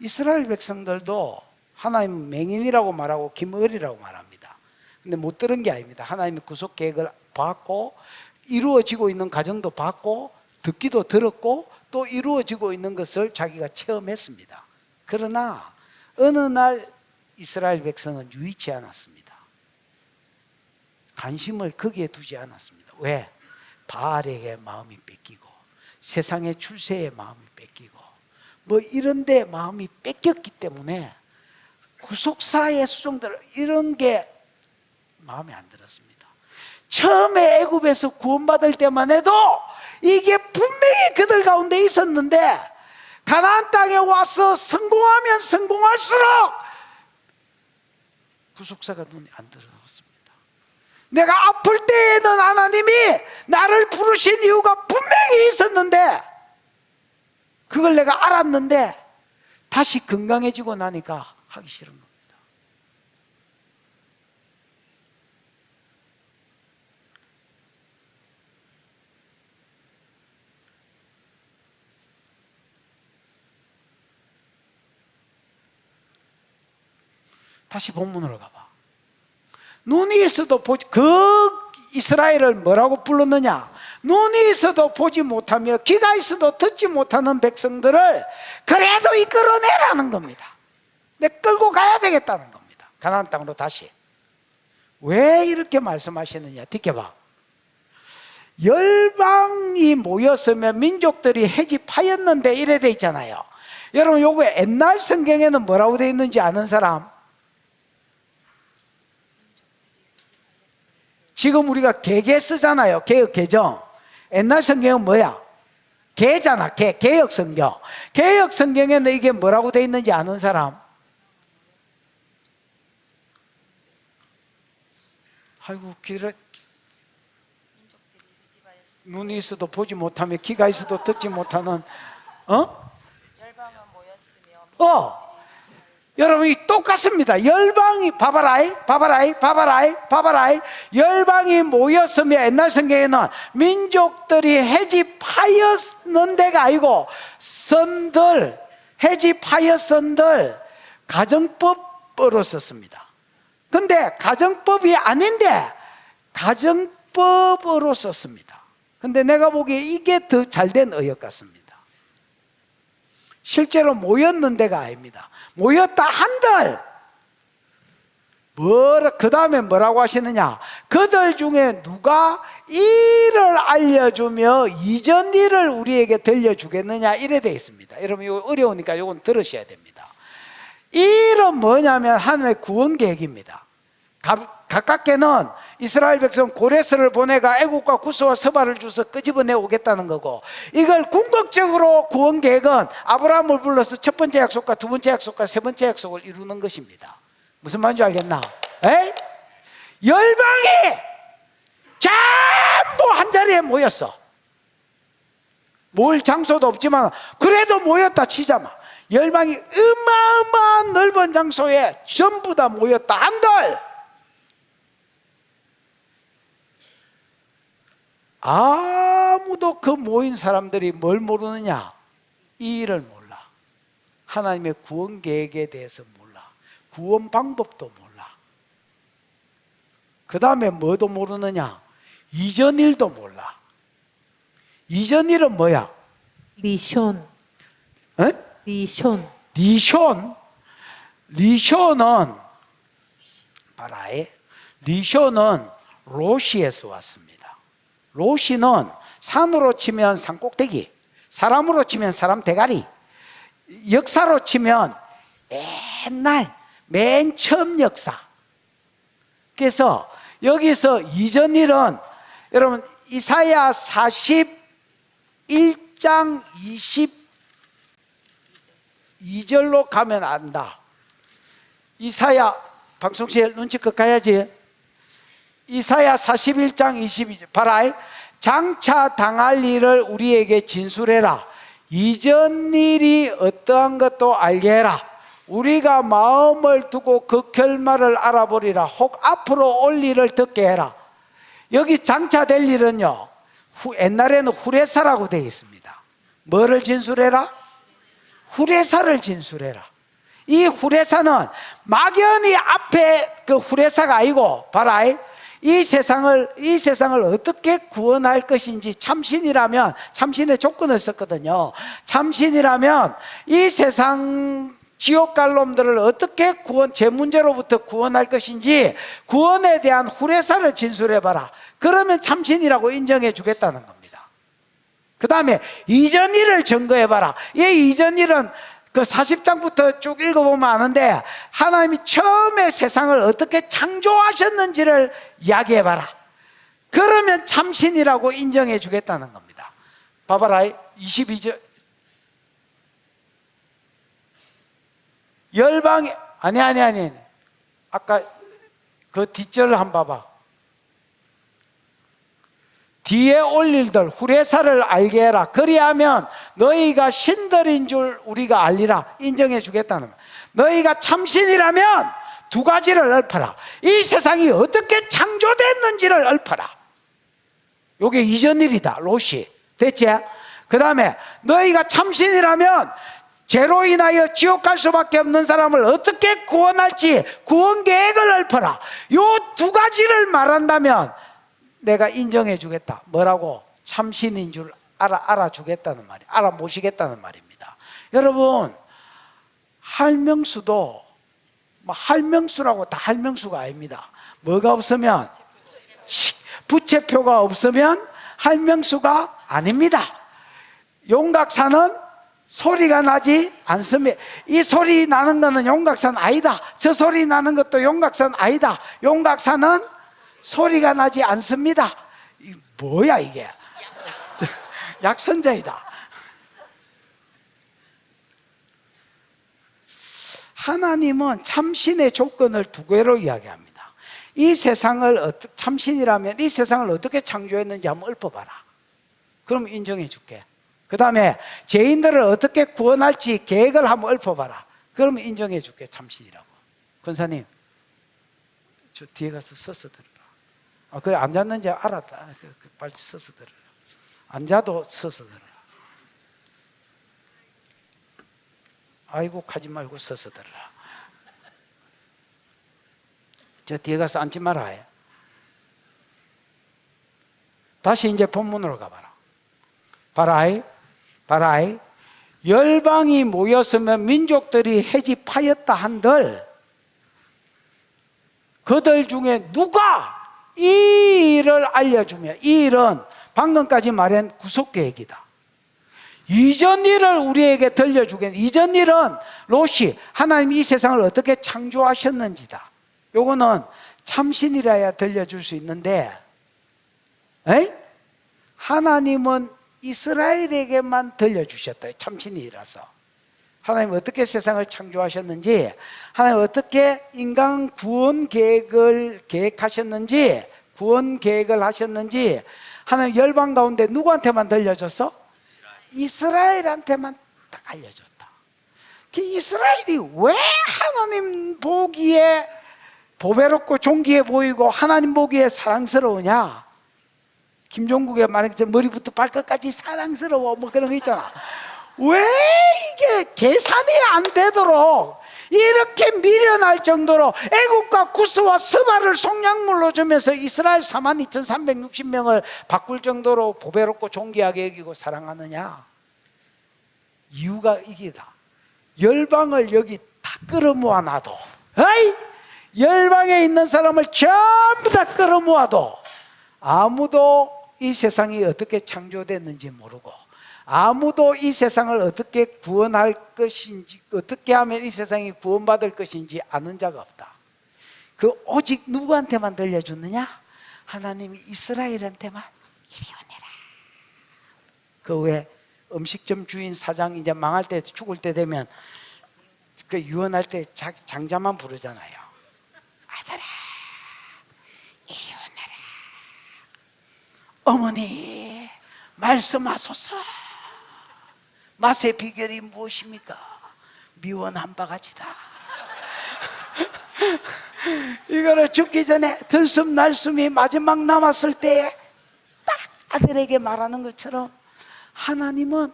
이스라엘 백성들도 하나님은 맹인이라고 말하고 기머리라고 말합니다. 근데 못 들은 게 아닙니다. 하나님의 구속 계획을 봤고 이루어지고 있는 과정도 봤고 듣기도 들었고 또 이루어지고 있는 것을 자기가 체험했습니다. 그러나 어느 날 이스라엘 백성은 유의치 않았습니다. 관심을 거기에 두지 않았습니다. 왜? 바알에게 마음이 뺏기고 세상의 출세에 마음이 뺏기고 이런 데 마음이 뺏겼기 때문에 구속사의 수종들 이런 게 마음에 안 들었습니다. 처음에 애굽에서 구원받을 때만 해도 이게 분명히 그들 가운데 있었는데 가나안 땅에 와서 성공하면 성공할수록 구속사가 눈에 안 들어갔습니다. 내가 아플 때에는 하나님이 나를 부르신 이유가 분명히 있었는데 그걸 내가 알았는데 다시 건강해지고 나니까 하기 싫은 겁니다. 다시 본문으로 가봐. 눈이 있어도 이스라엘을 뭐라고 불렀느냐? 눈이 있어도 보지 못하며 귀가 있어도 듣지 못하는 백성들을 그래도 이끌어내라는 겁니다. 내 끌고 가야 되겠다는 겁니다. 가나안 땅으로 다시. 왜 이렇게 말씀하시느냐? 듣게봐. 열방이 모였으면 민족들이 해집하였는데 이래 돼 있잖아요. 여러분 요거 옛날 성경에는 뭐라고 돼 있는지 아는 사람? 지금 우리가 개개 쓰잖아요. 개혁 개정. 옛날 성경은 뭐야? 개잖아. 개역 성경. 개역 성경에는 이게 뭐라고 돼 있는지 아는 사람? 아이고, 눈이 있어도 보지 못하며 귀가 있어도 듣지 못하는 여러분이 똑같습니다. 열방이 봐봐라이 열방이 모였으며 옛날 성경에는 민족들이 해집하였는 데가 아니고 해집하였선들 가정법으로 썼습니다. 근데 가정법이 아닌데 가정법으로 썼습니다. 근데 내가 보기에 이게 더 잘된 의역 같습니다. 실제로 모였는 데가 아닙니다. 모였다 한들 그 다음에 뭐라고 하시느냐, 그들 중에 누가 이를 알려주며 이전 일을 우리에게 들려주겠느냐, 이래 되어 있습니다. 여러분 이거 어려우니까 이건 들으셔야 됩니다. 이 일은 뭐냐면 하나님의 구원 계획입니다. 가깝게는 이스라엘 백성 고레스를 보내가 애국과 구스와 서바를 주서 끄집어내 오겠다는 거고, 이걸 궁극적으로 구원 계획은 아브라함을 불러서 첫 번째 약속과 두 번째 약속과 세 번째 약속을 이루는 것입니다. 무슨 말인지 알겠나? 열방이 전부 한 자리에 모였어. 모일 장소도 없지만 그래도 모였다 치자마. 열방이 어마어마한 넓은 장소에 전부 다 모였다 한들 아무도 그 모인 사람들이 뭘 모르느냐? 이 일을 몰라. 하나님의 구원 계획에 대해서 몰라. 구원 방법도 몰라. 그 다음에 뭐도 모르느냐? 이전 일도 몰라. 이전 일은 뭐야? 리숀. 리숀은 봐라에. 리숀은 로시에서 왔습니다. 로시는 산으로 치면 산 꼭대기, 사람으로 치면 사람 대가리, 역사로 치면 옛날 맨 처음 역사. 그래서 여기서 이전 일은 여러분 이사야 41장 22절로 가면 안다. 이사야, 방송실 눈치껏 가야지. 이사야 41장 22절 봐라. 장차 당할 일을 우리에게 진술해라. 이전 일이 어떠한 것도 알게 해라. 우리가 마음을 두고 그 결말을 알아보리라. 혹 앞으로 올 일을 듣게 해라. 여기 장차 될 일은요, 옛날에는 후레사라고 되어 있습니다. 뭐를 진술해라? 후레사를 진술해라. 이 후레사는 막연히 앞에 그 후레사가 아니고 봐라. 이 세상을 어떻게 구원할 것인지, 참신이라면, 참신의 조건을 썼거든요. 참신이라면 이 세상 지옥 갈 놈들을 어떻게 제 문제로부터 구원할 것인지 구원에 대한 후레사를 진술해봐라. 그러면 참신이라고 인정해 주겠다는 겁니다. 그 다음에 이전 일을 증거해봐라. 이 이전 일은 그 40장부터 쭉 읽어보면 아는데, 하나님이 처음에 세상을 어떻게 창조하셨는지를 이야기해봐라. 그러면 참신이라고 인정해 주겠다는 겁니다. 봐봐라. 22절. 열방이 아니. 아까 그 뒷절을 한번 봐봐. 뒤에 올 일들 후레사를 알게 해라. 그리하면 너희가 신들인 줄 우리가 알리라. 인정해 주겠다는 말. 너희가 참신이라면 두 가지를 읊어라. 이 세상이 어떻게 창조됐는지를 읊어라. 요게 이전 일이다. 로시. 됐지? 그 다음에 너희가 참신이라면 죄로 인하여 지옥 갈 수밖에 없는 사람을 어떻게 구원할지 구원 계획을 읊어라. 요 두 가지를 말한다면 내가 인정해 주겠다. 뭐라고? 참신인 줄 알아주겠다는 말이, 알아모시겠다는 말입니다. 여러분, 할명수도 할명수라고 다 할명수가 아닙니다. 뭐가 없으면, 부채표가 없으면 할명수가 아닙니다. 용각사는 소리가 나지 않습니다. 이 소리 나는 거는 용각사는 아니다. 저 소리 나는 것도 용각사는 아니다. 용각사는 소리가 나지 않습니다. 뭐야 이게? 약선자이다. 하나님은 참신의 조건을 두 개로 이야기합니다. 이 세상을 참신이라면 이 세상을 어떻게 창조했는지 한번 읊어봐라. 그럼 인정해 줄게. 그 다음에 죄인들을 어떻게 구원할지 계획을 한번 읊어봐라. 그러면 인정해 줄게. 참신이라고. 권사님, 저 뒤에 가서 서서 들으라. 그래, 앉았는지 알았다. 빨리 서서 들으라. 앉아도 서서 들으라. 아이고, 가지 말고 서서 들으라. 저 뒤에 가서 앉지 마라. 다시 이제 본문으로 가봐라. 바라이. 열방이 모였으면 민족들이 해집하였다 한들 그들 중에 누가 이 일을 알려주며, 이 일은 방금까지 말한 구속계획이다. 이전 일을 우리에게 들려주겠는, 이전 일은 롯이 하나님이 이 세상을 어떻게 창조하셨는지다. 요거는 참신이라야 들려줄 수 있는데, 하나님은 이스라엘에게만 들려주셨다. 참신이라서. 하나님 어떻게 세상을 창조하셨는지, 하나님 어떻게 인간 구원 계획을 계획하셨는지, 구원 계획을 하셨는지, 하나님 열방 가운데 누구한테만 들려줬어? 이스라엘한테만 딱 알려줬다. 그 이스라엘이 왜 하나님 보기에 보배롭고 존귀해 보이고 하나님 보기에 사랑스러우냐? 김종국의 말했죠. 머리부터 발끝까지 사랑스러워, 뭐 그런 거 있잖아. 왜 이게 계산이 안 되도록 이렇게 미련할 정도로 애국과 구스와 스바를 속량물로 주면서 이스라엘 42,360명을 바꿀 정도로 보배롭고 존귀하게 여기고 사랑하느냐? 이유가 이기다. 열방을 여기 다 끌어모아 놔도, 열방에 있는 사람을 전부 다 끌어모아도 아무도 이 세상이 어떻게 창조됐는지 모르고, 아무도 이 세상을 어떻게 구원할 것인지, 어떻게 하면 이 세상이 구원받을 것인지 아는 자가 없다. 그 오직 누구한테만 들려줬느냐? 하나님이 이스라엘한테만 이리 오너라. 그 왜 음식점 주인 사장 이제 망할 때, 죽을 때 되면 그 유언할 때 장자만 부르잖아요. 아들아, 이리 오너라. 어머니, 말씀하소서. 맛의 비결이 무엇입니까? 미원 한 바가지다. 이거를 죽기 전에 들숨 날숨이 마지막 남았을 때에 딱 아들에게 말하는 것처럼 하나님은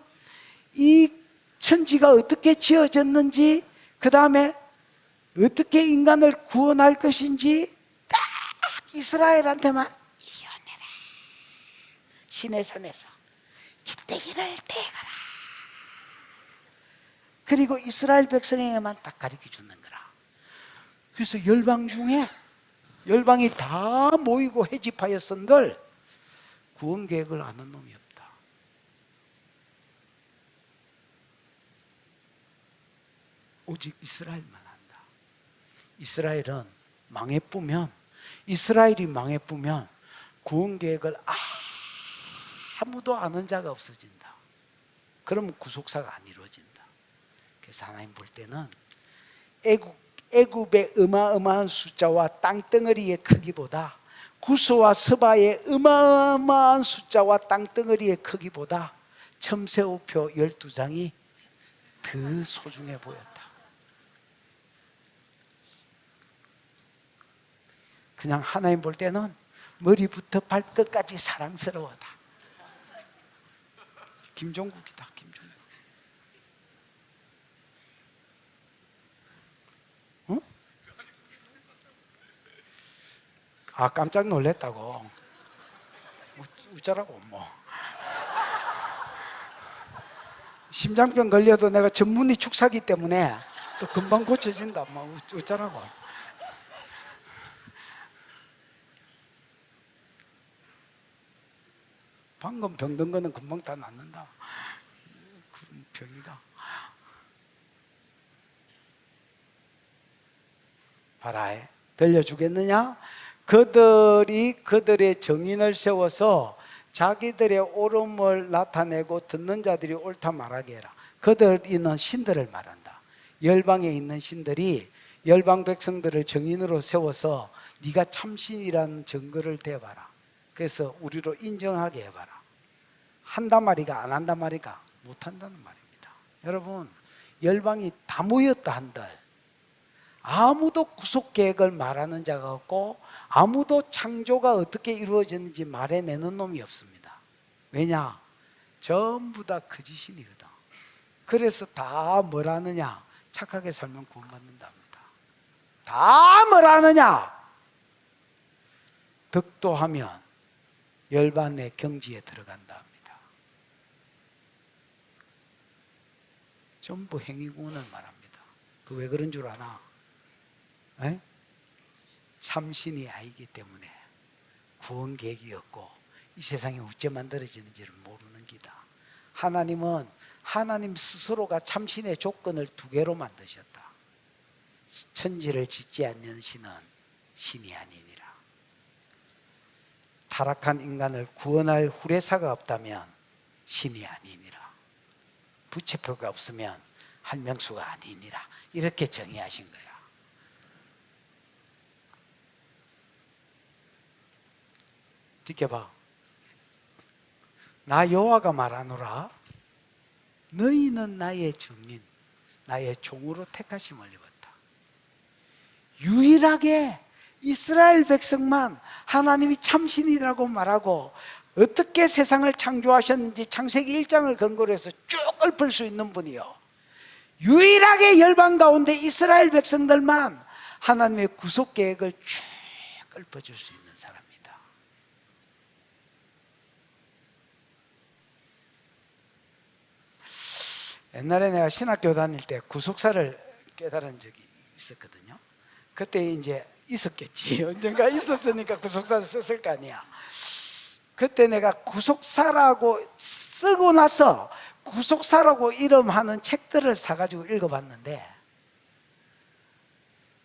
이 천지가 어떻게 지어졌는지, 그 다음에 어떻게 인간을 구원할 것인지 딱 이스라엘한테만 이어내라. 시내산에서 기대기를 대가라. 그리고 이스라엘 백성에게만 딱 가르쳐 주는 거라. 그래서 열방 중에 열방이 다 모이고 해집하였은들 구원 계획을 아는 놈이 없다. 오직 이스라엘만 한다. 이스라엘은 이스라엘이 망해쁘면 구원 계획을 아무도 아는 자가 없어진다. 그러면 구속사가 안 이루어진다. 그래서 하나님 볼 때는 애굽의 어마어마한 숫자와 땅덩어리의 크기보다, 구스와 스바의 어마어마한 숫자와 땅덩어리의 크기보다 첨새우표 12장이 더 소중해 보였다. 그냥 하나님 볼 때는 머리부터 발끝까지 사랑스러워다. 김종국이다. 김종국. 어? 깜짝 놀랐다고. 웃자라고 뭐. 심장병 걸려도 내가 전문의 축사기 때문에 또 금방 고쳐진다. 뭐 웃자라고. 방금 병든 거는 금방 다 낫는다. 그런 병이다. 봐라, 들려주겠느냐? 그들이 그들의 정인을 세워서 자기들의 옳음을 나타내고 듣는 자들이 옳다 말하게 해라. 그들이는 신들을 말한다. 열방에 있는 신들이 열방 백성들을 정인으로 세워서 네가 참신이라는 증거를 대봐라. 그래서 우리로 인정하게 해봐라. 한단 말이가 안 한단 말이가 못한다는 말입니다. 여러분, 열방이 다 모였다 한들 아무도 구속 계획을 말하는 자가 없고 아무도 창조가 어떻게 이루어졌는지 말해내는 놈이 없습니다. 왜냐? 전부 다 거짓신이거든. 그래서 다 뭘 하느냐? 착하게 살면 구원받는답니다. 다 뭘 하느냐? 덕도하면 열반의 경지에 들어간다 합니다. 전부 행위구원을 말합니다. 그 왜 그런 줄 아나? 에? 참신이 아니기 때문에 구원 계획이 없고 이 세상이 어째 만들어지는지를 모르는 기다. 하나님은 하나님 스스로가 참신의 조건을 두 개로 만드셨다. 천지를 짓지 않는 신은 신이 아니니라. 타락한 인간을 구원할 후레사가 없다면 신이 아니니라. 부채표가 없으면 한명수가 아니니라. 이렇게 정의하신 거야. 지켜봐. 나 여호와가 말하노라. 너희는 나의 증인, 나의 종으로 택하심을 입었다. 유일하게 이스라엘 백성만 하나님이 참신이라고 말하고 어떻게 세상을 창조하셨는지 창세기 1장을 근거로 해서 쭉 읊을 수 있는 분이요. 유일하게 열방 가운데 이스라엘 백성들만 하나님의 구속 계획을 쭉 읊어줄 수 있는 사람입니다. 옛날에 내가 신학교 다닐 때 구속사를 깨달은 적이 있었거든요. 그때 이제 있었겠지. 언젠가 있었으니까 구속사를 썼을 거 아니야. 그때 내가 구속사라고 쓰고 나서 구속사라고 이름하는 책들을 사가지고 읽어봤는데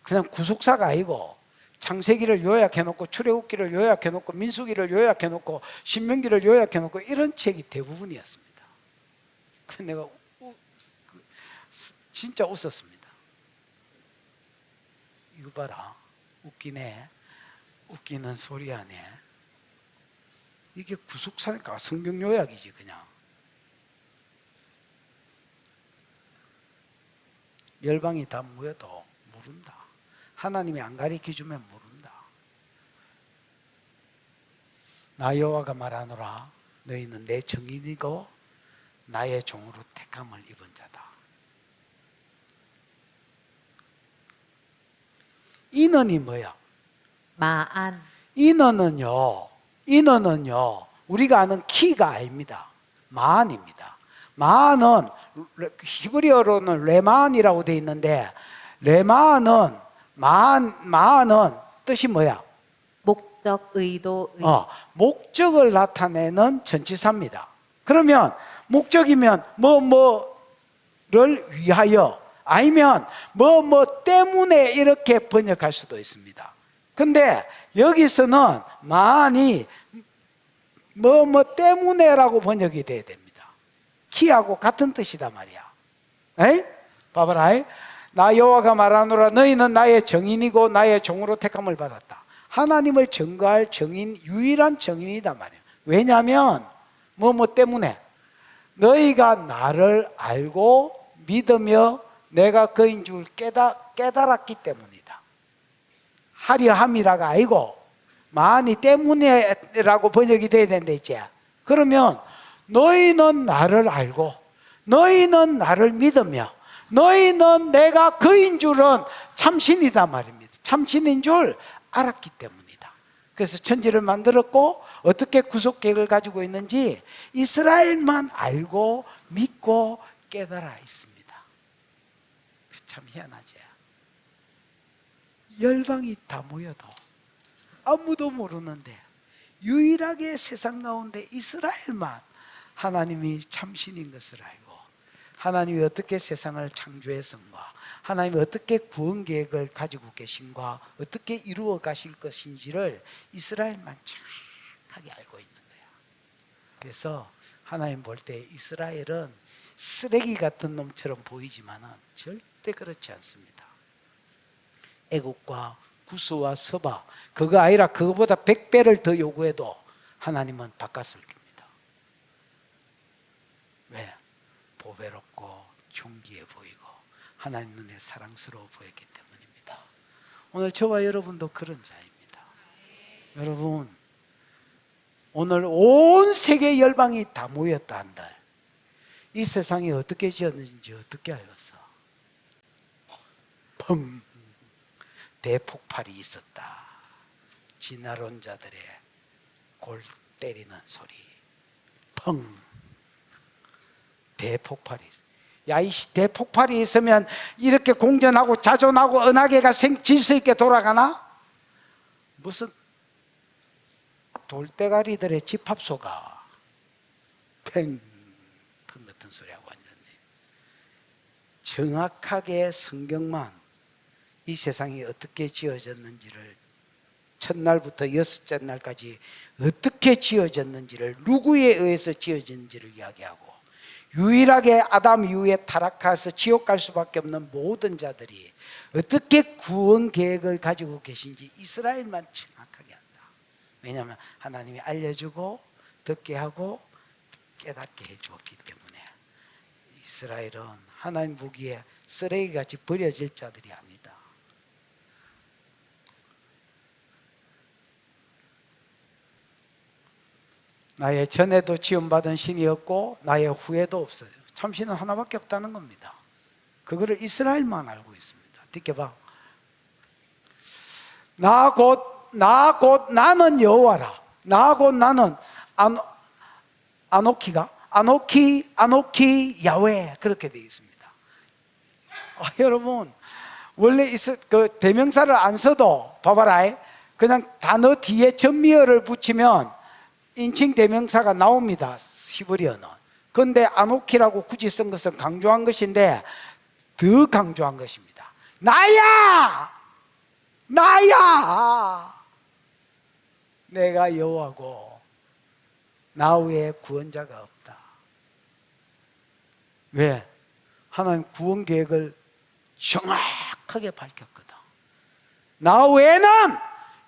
그냥 구속사가 아니고 창세기를 요약해놓고 출애굽기를 요약해놓고 민수기를 요약해놓고 신명기를 요약해놓고 이런 책이 대부분이었습니다. 그래서 내가 진짜 웃었습니다. 이거 봐라, 웃기네. 웃기는 소리 하네. 이게 구속사니까 성경 요약이지 그냥. 열방이 다 모여도 모른다. 하나님이 안 가르쳐주면 모른다. 나 여호와가 말하노라. 너희는 내 증인이고 나의 종으로 택함을 입은 자다. 인원이 뭐야? 마안. 인원은요 우리가 아는 키가 아닙니다. 마안입니다. 마안은 히브리어로는 레마안이라고 되어 있는데 레마안은 마안은 뜻이 뭐야? 목적, 의도, 의지. 목적을 나타내는 전치사입니다. 그러면 목적이면 뭐뭐를 위하여 아니면 뭐 때문에 이렇게 번역할 수도 있습니다. 근데 여기서는 마안이 뭐 때문에라고 번역이 돼야 됩니다. 키하고 같은 뜻이다 말이야. 에이? 봐봐라. 나 여호와가 말하노라. 너희는 나의 정인이고 나의 종으로 택함을 받았다. 하나님을 증거할 정인, 유일한 정인이다 말이야. 왜냐하면 뭐 때문에 너희가 나를 알고 믿으며 내가 그인 줄 깨달았기 때문이다. 하려함이라가 아니고 마안이 때문에라고 번역이 돼야 된다 이제. 그러면 너희는 나를 알고 너희는 나를 믿으며 너희는 내가 그인 줄은 참신이다 말입니다. 참신인 줄 알았기 때문이다. 그래서 천지를 만들었고 어떻게 구속 계획을 가지고 있는지 이스라엘만 알고 믿고 깨달아 있습니다. 참 희한하지. 열방이 다 모여도 아무도 모르는데 유일하게 세상 가운데 이스라엘만 하나님이 참신인 것을 알고 하나님이 어떻게 세상을 창조했는가, 하나님이 어떻게 구원 계획을 가지고 계신가, 어떻게 이루어 가실 것인지를 이스라엘만 정확하게 알고 있는 거야. 그래서 하나님 볼 때 이스라엘은 쓰레기 같은 놈처럼 보이지만은 절대 그렇지 않습니다. 애국과 구스와 서바 그거 아니라 그거보다 100배를 더 요구해도 하나님은 바꿨을 겁니다. 왜? 보배롭고 존귀해 보이고 하나님 눈에 사랑스러워 보였기 때문입니다. 오늘 저와 여러분도 그런 자입니다. 여러분 오늘 온 세계 열방이 다 모였다 한들 이 세상이 어떻게 지었는지 어떻게 알겠어? 펑 대폭발이 있었다. 진화론자들의 골 때리는 소리. 펑 대폭발이 있어. 야, 이 대폭발이 있으면 이렇게 공전하고 자존하고 은하계가 질서 있게 돌아가나? 무슨 돌대가리들의 집합소가 팽 같은 소리하고 완전히 정확하게 성경만 이 세상이 어떻게 지어졌는지를 첫날부터 여섯째 날까지 어떻게 지어졌는지를 누구에 의해서 지어졌는지를 이야기하고 유일하게 아담 이후에 타락해서 지옥 갈 수밖에 없는 모든 자들이 어떻게 구원 계획을 가지고 계신지 이스라엘만 정확하게 한다. 왜냐하면 하나님이 알려주고 듣게 하고 깨닫게 해주었기 때문에 이스라엘은 하나님 보기에 쓰레기같이 버려질 자들이 아니다. 나의 전에도 지원받은 신이 없고 나의 후에도 없어요. 참 신은 하나밖에 없다는 겁니다. 그거를 이스라엘만 알고 있습니다. 듣게 나 곧 나는 여호와라. 나 곧 나는 아노키 야훼 그렇게 되어 있습니다. 여러분 원래 그 대명사를 안 써도 봐봐라. 그냥 단어 뒤에 전미어를 붙이면 인칭 대명사가 나옵니다. 히브리어는. 그런데 아노키라고 굳이 쓴 것은 강조한 것인데 더 강조한 것입니다. 나야! 내가 여호와고 나 외에 구원자가 없다. 왜? 하나님 구원 계획을 정확하게 밝혔거든. 나 외에는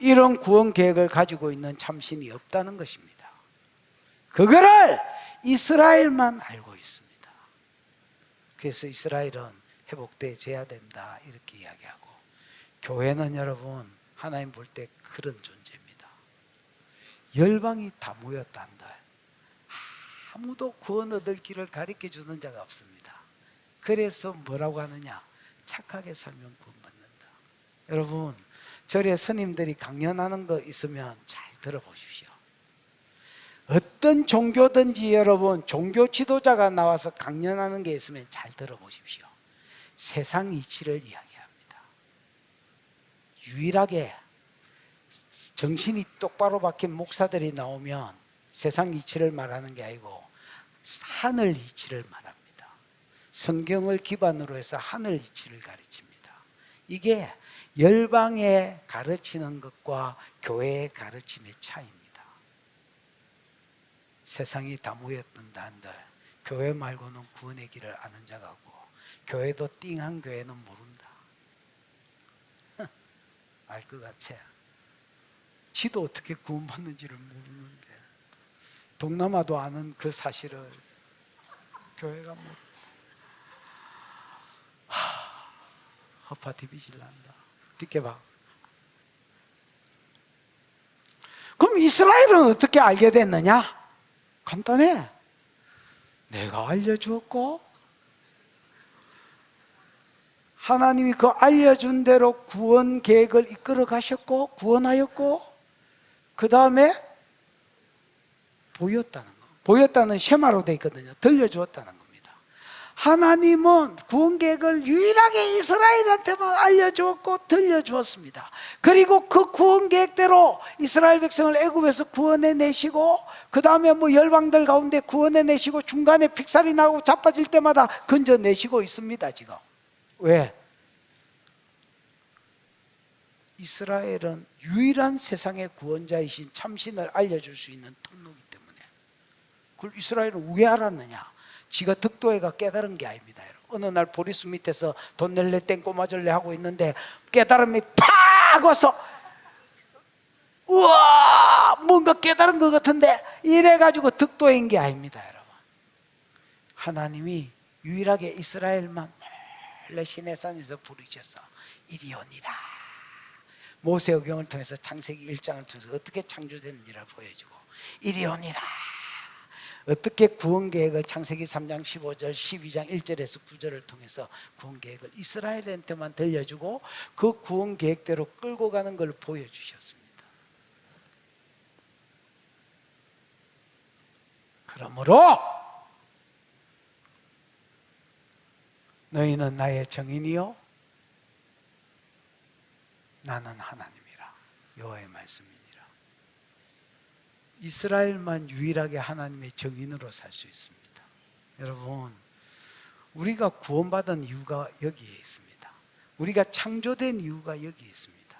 이런 구원 계획을 가지고 있는 참신이 없다는 것입니다. 그거를 이스라엘만 알고 있습니다. 그래서 이스라엘은 회복돼야 된다 이렇게 이야기하고 교회는 여러분 하나님 볼 때 그런 존재입니다. 열방이 다 모였다 한들 아무도 구원 얻을 길을 가르쳐 주는 자가 없습니다. 그래서 뭐라고 하느냐? 착하게 살면 구원받는다. 여러분 절에 스님들이 강연하는 거 있으면 잘 들어보십시오. 어떤 종교든지 여러분 종교 지도자가 나와서 강연하는 게 있으면 잘 들어보십시오. 세상 이치를 이야기합니다. 유일하게 정신이 똑바로 박힌 목사들이 나오면 세상 이치를 말하는 게 아니고 하늘 이치를 말합니다. 성경을 기반으로 해서 하늘 이치를 가르칩니다. 이게 열방에 가르치는 것과 교회의 가르침의 차이입니다. 세상이 다 모였던다 한들 교회 말고는 구원의 길을 아는 자가 없고 교회도 띵한 교회는 모른다. 알 것 같아. 지도 어떻게 구원받는지를 모르는데 동남아도 아는 그 사실을 교회가 모른다. 허파 디비질난다. 듣게 봐. 그럼 이스라엘은 어떻게 알게 됐느냐? 간단해. 내가 알려주었고 하나님이 그 알려준 대로 구원 계획을 이끌어 가셨고 구원하였고 그 다음에 보였다는 거. 보였다는 쉐마로 되어 있거든요. 들려주었다는 겁니다. 하나님은 구원 계획을 유일하게 이스라엘한테만 알려주었고 들려주었습니다. 그리고 그 구원 계획대로 이스라엘 백성을 애굽에서 구원해 내시고 그 다음에 뭐 열방들 가운데 구원해 내시고 중간에 픽살이 나고 자빠질 때마다 건져 내시고 있습니다. 지금 왜? 이스라엘은 유일한 세상의 구원자이신 참신을 알려줄 수 있는 통로이기 때문에 그걸 이스라엘은 왜 알았느냐? 지가 득도해가 깨달은 게 아닙니다. 어느 날 보리수 밑에서 돈 낼래 땡꼬 맞을래 하고 있는데 깨달음이 팍 와서 우와 뭔가 깨달은 것 같은데 이래가지고 득도한 게 아닙니다. 여러분, 하나님이 유일하게 이스라엘만 몰래 시내산에서 부르셔서 이리 오니라. 모세오경을 통해서 창세기 1장을 통해서 어떻게 창조됐는지를 보여주고 이리 오니라. 어떻게 구원계획을 창세기 3장 15절 12장 1절에서 9절을 통해서 구원계획을 이스라엘한테만 들려주고 그 구원계획대로 끌고 가는 걸 보여주셨습니다. 그러므로 너희는 나의 증인이요 나는 하나님이라. 여호와의 말씀이니라. 이스라엘만 유일하게 하나님의 증인으로 살 수 있습니다. 여러분, 우리가 구원받은 이유가 여기에 있습니다. 우리가 창조된 이유가 여기에 있습니다.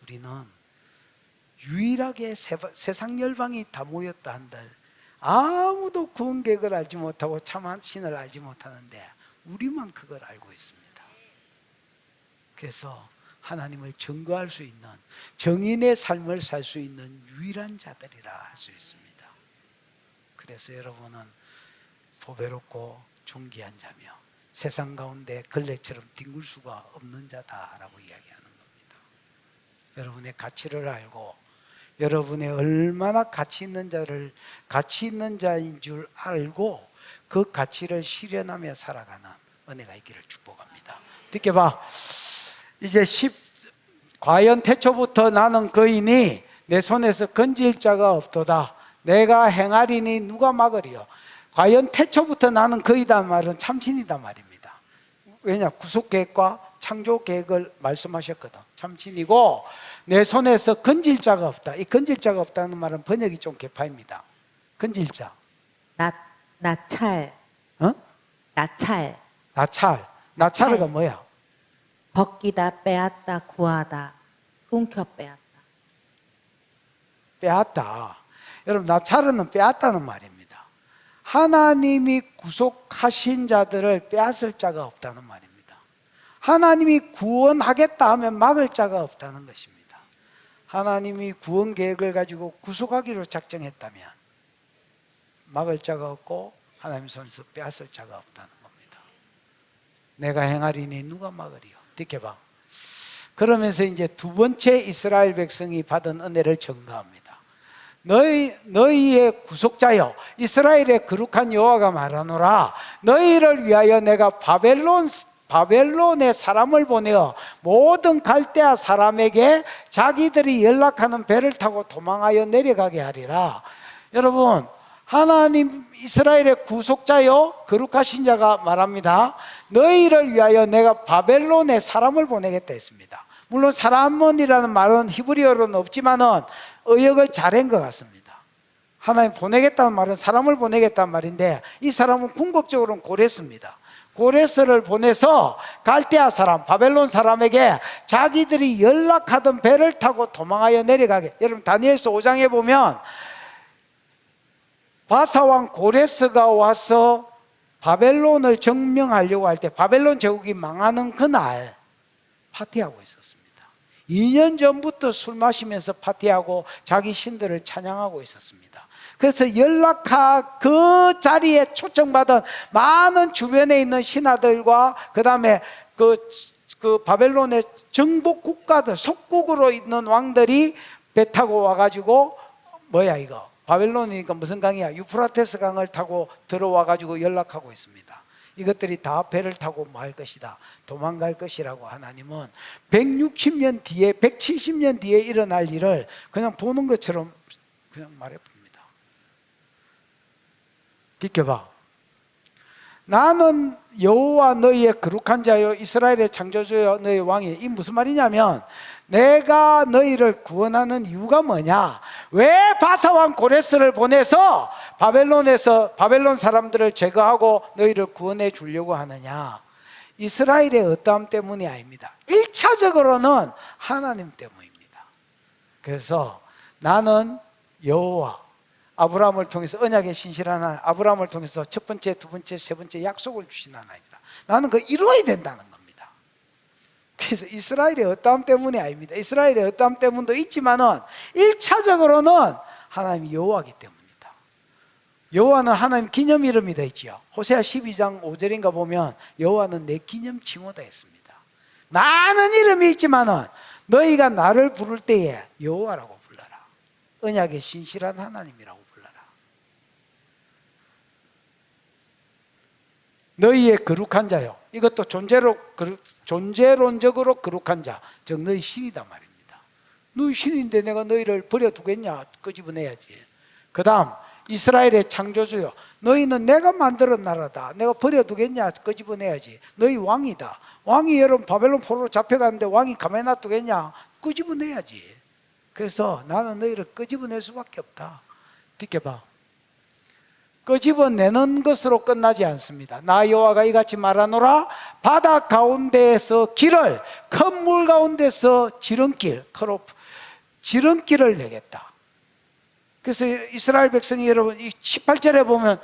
우리는 유일하게 세상 열방이 다 모였다 한들 아무도 구원 계획을 알지 못하고 참한 신을 알지 못하는데 우리만 그걸 알고 있습니다. 그래서 하나님을 증거할 수 있는 정인의 삶을 살 수 있는 유일한 자들이라 할 수 있습니다. 그래서 여러분은 보배롭고 존귀한 자며 세상 가운데 걸레처럼 뒹굴 수가 없는 자다라고 이야기하는 겁니다. 여러분의 가치를 알고 여러분의 얼마나 가치 있는 자인 줄 알고 그 가치를 실현하며 살아가는 은혜가 있기를 축복합니다. 듣게 봐. 이제 과연 태초부터 나는 거이니 내 손에서 건질 자가 없도다. 내가 행하리니 누가 막으리요. 과연 태초부터 나는 거이다 말은 참신이다 말입니다. 왜냐? 구속계획과 창조계획을 말씀하셨거든. 참신이고 내 손에서 건질 자가 없다. 이 건질 자가 없다는 말은 번역이 좀 개파입니다. 건질 자. 나찰. 어? 나찰. 나찰가 뭐야? 벗기다, 빼앗다, 구하다, 움켜 빼앗다. 빼앗다. 여러분, 나찰은 빼앗다는 말입니다. 하나님이 구속하신 자들을 빼앗을 자가 없다는 말입니다. 하나님이 구원하겠다 하면 막을 자가 없다는 것입니다. 하나님이 구원 계획을 가지고 구속하기로 작정했다면 막을 자가 없고 하나님 손에서 빼앗을 자가 없다는 겁니다. 내가 행하리니 누가 막으리요. 듣게 봐. 그러면서 이제 두 번째 이스라엘 백성이 받은 은혜를 전가합니다. 너희의 구속자여 이스라엘의 거룩한 여호와가 말하노라. 너희를 위하여 내가 바벨론의 사람을 보내어 모든 갈대아 사람에게 자기들이 연락하는 배를 타고 도망하여 내려가게 하리라. 여러분, 하나님 이스라엘의 구속자요 거룩하신 자가 말합니다. 너희를 위하여 내가 바벨론의 사람을 보내겠다 했습니다. 물론 사람이라는 말은 히브리어로는 없지만은 의역을 잘한 것 같습니다. 하나님 보내겠다는 말은 사람을 보내겠다는 말인데 이 사람은 궁극적으로는 고레스입니다. 고레스를 보내서 갈대아 사람, 바벨론 사람에게 자기들이 연락하던 배를 타고 도망하여 내려가게. 여러분 다니엘서 5장에 보면 바사왕 고레스가 와서 바벨론을 점령하려고 할 때 바벨론 제국이 망하는 그날 파티하고 있었습니다. 2년 전부터 술 마시면서 파티하고 자기 신들을 찬양하고 있었습니다. 그래서 그 자리에 초청받은 많은 주변에 있는 신하들과 그 다음에 그 바벨론의 정복 국가들 속국으로 있는 왕들이 배 타고 와가지고 뭐야 이거 바벨론이니까 무슨 강이야? 유프라테스 강을 타고 들어와가지고 연락하고 있습니다. 이것들이 다 배를 타고 뭐 할 것이다, 도망갈 것이라고 하나님은 160년 뒤에 170년 뒤에 일어날 일을 그냥 보는 것처럼 그냥 말해봅니다. 비켜봐. 나는 여호와 너희의 거룩한 자요 이스라엘의 창조주여 너희의 왕이. 이 무슨 말이냐면 내가 너희를 구원하는 이유가 뭐냐? 왜 바사왕 고레스를 보내서 바벨론 사람들을 제거하고 너희를 구원해 주려고 하느냐? 이스라엘의 어떠함 때문이 아닙니다. 1차적으로는 하나님 때문입니다. 그래서 나는 여호와 아브라함을 통해서 언약의 신실한 하나님, 아브라함을 통해서 첫 번째, 두 번째, 세 번째 약속을 주신 하나님이다. 나는 그거 이루어야 된다는 겁니다. 그래서 이스라엘의 어떠함 때문이 아닙니다. 이스라엘의 어떠함 때문도 있지만은 1차적으로는 하나님이 여호와이기 때문이다. 여호와는 하나님 기념 이름이 되어 있지요. 호세아 12장 5절인가 보면 여호와는 내 기념 칭호다 했습니다. 많은 이름이 있지만은 너희가 나를 부를 때에 여호와라고 불러라. 언약의 신실한 하나님이라고 불러라. 너희의 거룩한 자요. 이것도 존재론적으로 거룩한 자, 즉 너희 신이다 말입니다. 너희 신인데 내가 너희를 버려두겠냐? 끄집어내야지. 그 다음 이스라엘의 창조주요. 너희는 내가 만들은 나라다. 내가 버려두겠냐? 끄집어내야지. 너희 왕이다. 왕이 여러분 바벨론 포로로 잡혀갔는데 왕이 가만히 놔두겠냐? 끄집어내야지. 그래서 나는 너희를 끄집어낼 수밖에 없다. 느껴봐. 끄집어내는 것으로 끝나지 않습니다. 나 여호와가 이같이 말하노라. 바다 가운데에서 길을, 큰 물 가운데서 지름길, 지름길을 내겠다. 그래서 이스라엘 백성이 여러분 18절에 보면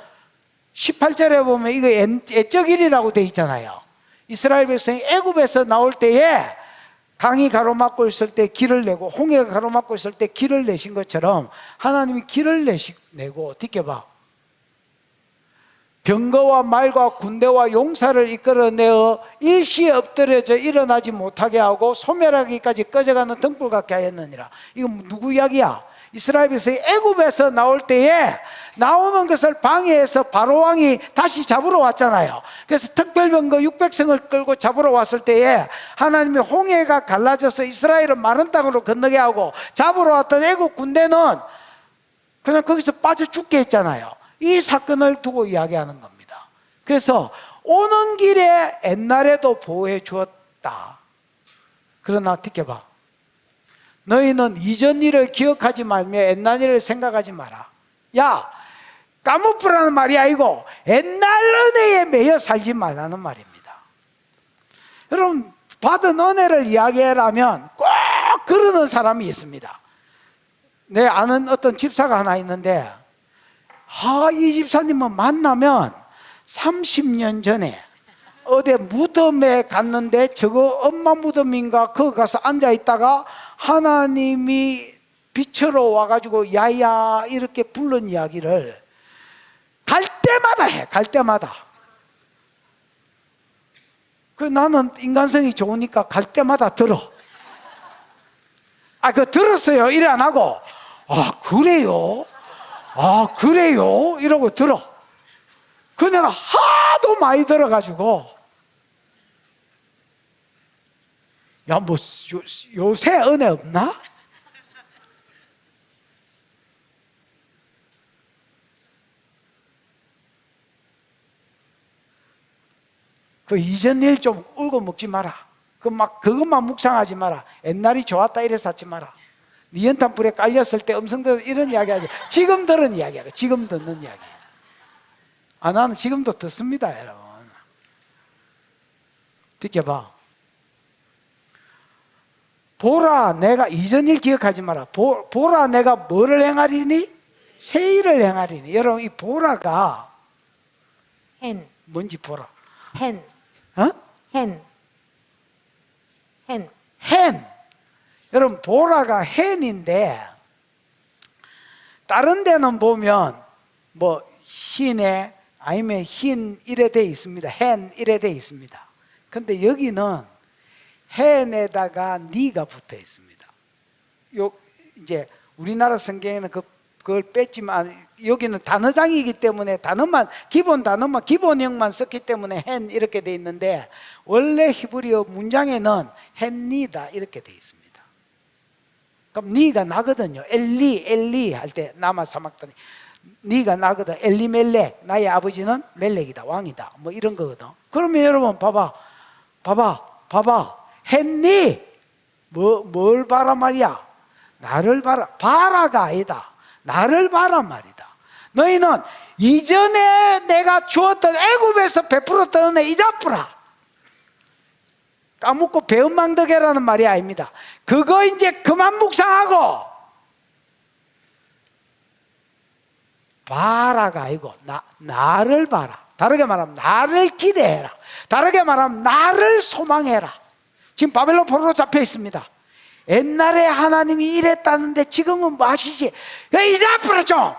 이거 애적 일이라고 되어 있잖아요. 이스라엘 백성이 애굽에서 나올 때에 강이 가로막고 있을 때 길을 내고 홍해가 가로막고 있을 때 길을 내신 것처럼 하나님이 길을 내고 느껴봐. 병거와 말과 군대와 용사를 이끌어내어 일시에 엎드려져 일어나지 못하게 하고 소멸하기까지 꺼져가는 등불 같게 하였느니라. 이거 누구 이야기야? 이스라엘 백성이 애굽에서 나올 때에 나오는 것을 방해해서 바로 왕이 다시 잡으러 왔잖아요. 그래서 특별병거 600성을 끌고 잡으러 왔을 때에 하나님이 홍해가 갈라져서 이스라엘은 마른 땅으로 건너게 하고 잡으러 왔던 애굽 군대는 그냥 거기서 빠져 죽게 했잖아요. 이 사건을 두고 이야기하는 겁니다. 그래서 오는 길에 옛날에도 보호해 주었다. 그러나 느껴봐. 너희는 이전 일을 기억하지 말며 옛날 일을 생각하지 마라. 야, 까무프라는 말이 아니고 옛날 은혜에 매여 살지 말라는 말입니다. 여러분, 받은 은혜를 이야기하려면 꼭 그러는 사람이 있습니다. 내 아는 어떤 집사가 하나 있는데 이 집사님은 만나면 30년 전에 어디 무덤에 갔는데 저거 엄마 무덤인가 거기 가서 앉아있다가 하나님이 빛으로 와가지고 야야 이렇게 부른 이야기를 갈 때마다 해. 갈 때마다. 나는 인간성이 좋으니까 갈 때마다 들어. 그거 들었어요 이래 안 하고 그래요? 그래요? 이러고 들어. 내가 하도 많이 들어가지고 뭐 요새 은혜 없나? 그 이전 일 좀 울고 먹지 마라. 그것만 묵상하지 마라. 옛날이 좋았다 이래서 하지 마라. 네 연탄 불에 깔렸을 때 음성 들어 이런 이야기 하지. 지금 들은 이야기야. 지금 듣는 이야기. 나는 지금도 듣습니다, 여러분. 느껴봐. 보라, 내가 이전 일 기억하지 마라. 보라, 내가 뭐를 행하리니? 새 일을 행하리니. 여러분, 이 보라가 hen, 뭔지 보라. hen, hen, hen. hen. 여러분, 보라가 hen인데 다른 데는 보면 뭐 흰에 아니면 흰 이래 돼 있습니다. hen 이래 돼 있습니다. 근데 여기는 hen에다가 니가 붙어 있습니다. 이제 우리나라 성경에는 그걸 뺐지만 여기는 단어장이기 때문에 기본 기본형만 썼기 때문에 hen 이렇게 돼 있는데 원래 히브리어 문장에는 hen니다 이렇게 돼 있습니다. 그럼 니가 나거든요. 엘리 할 때 남아 사막단이 니가 나거든. 엘리멜렉, 나의 아버지는 멜렉이다, 왕이다, 뭐 이런 거거든. 그러면 여러분 봐봐. 했니? 뭘 봐라 말이야? 나를 봐라. 봐라가 아니다. 나를 봐라 말이다. 너희는 이전에 내가 주었던 애굽에서 베풀었던 은혜 잊어버라. 까먹고 배은망덕해라는 말이 아닙니다. 그거 이제 그만 묵상하고 봐라가 아니고 나를 봐라. 다르게 말하면 나를 기대해라. 다르게 말하면 나를 소망해라. 지금 바벨론 포로로 잡혀 있습니다. 옛날에 하나님이 이랬다는데 지금은 뭐 하시지? 야, 이제 앞으로 좀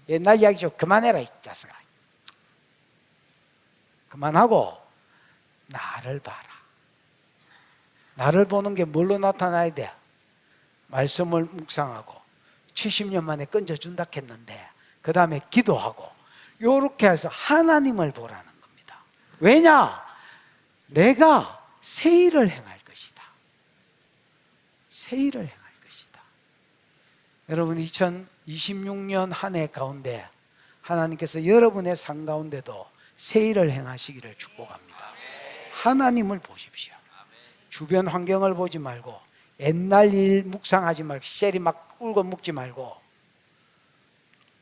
옛날 이야기 좀 그만해라 이 자식아. 그만하고 나를 봐라. 나를 보는 게 뭘로 나타나야 돼? 말씀을 묵상하고 70년 만에 건져준다 했는데 그 다음에 기도하고 요렇게 해서 하나님을 보라는 겁니다. 왜냐? 내가 새 일을 행할 것이다. 새 일을 행할 것이다. 여러분 2026년 한 해 가운데 하나님께서 여러분의 삶 가운데도 새 일을 행하시기를 축복합니다. 하나님을 보십시오. 주변 환경을 보지 말고 옛날 일 묵상하지 말고 셀이 막 울고 묵지 말고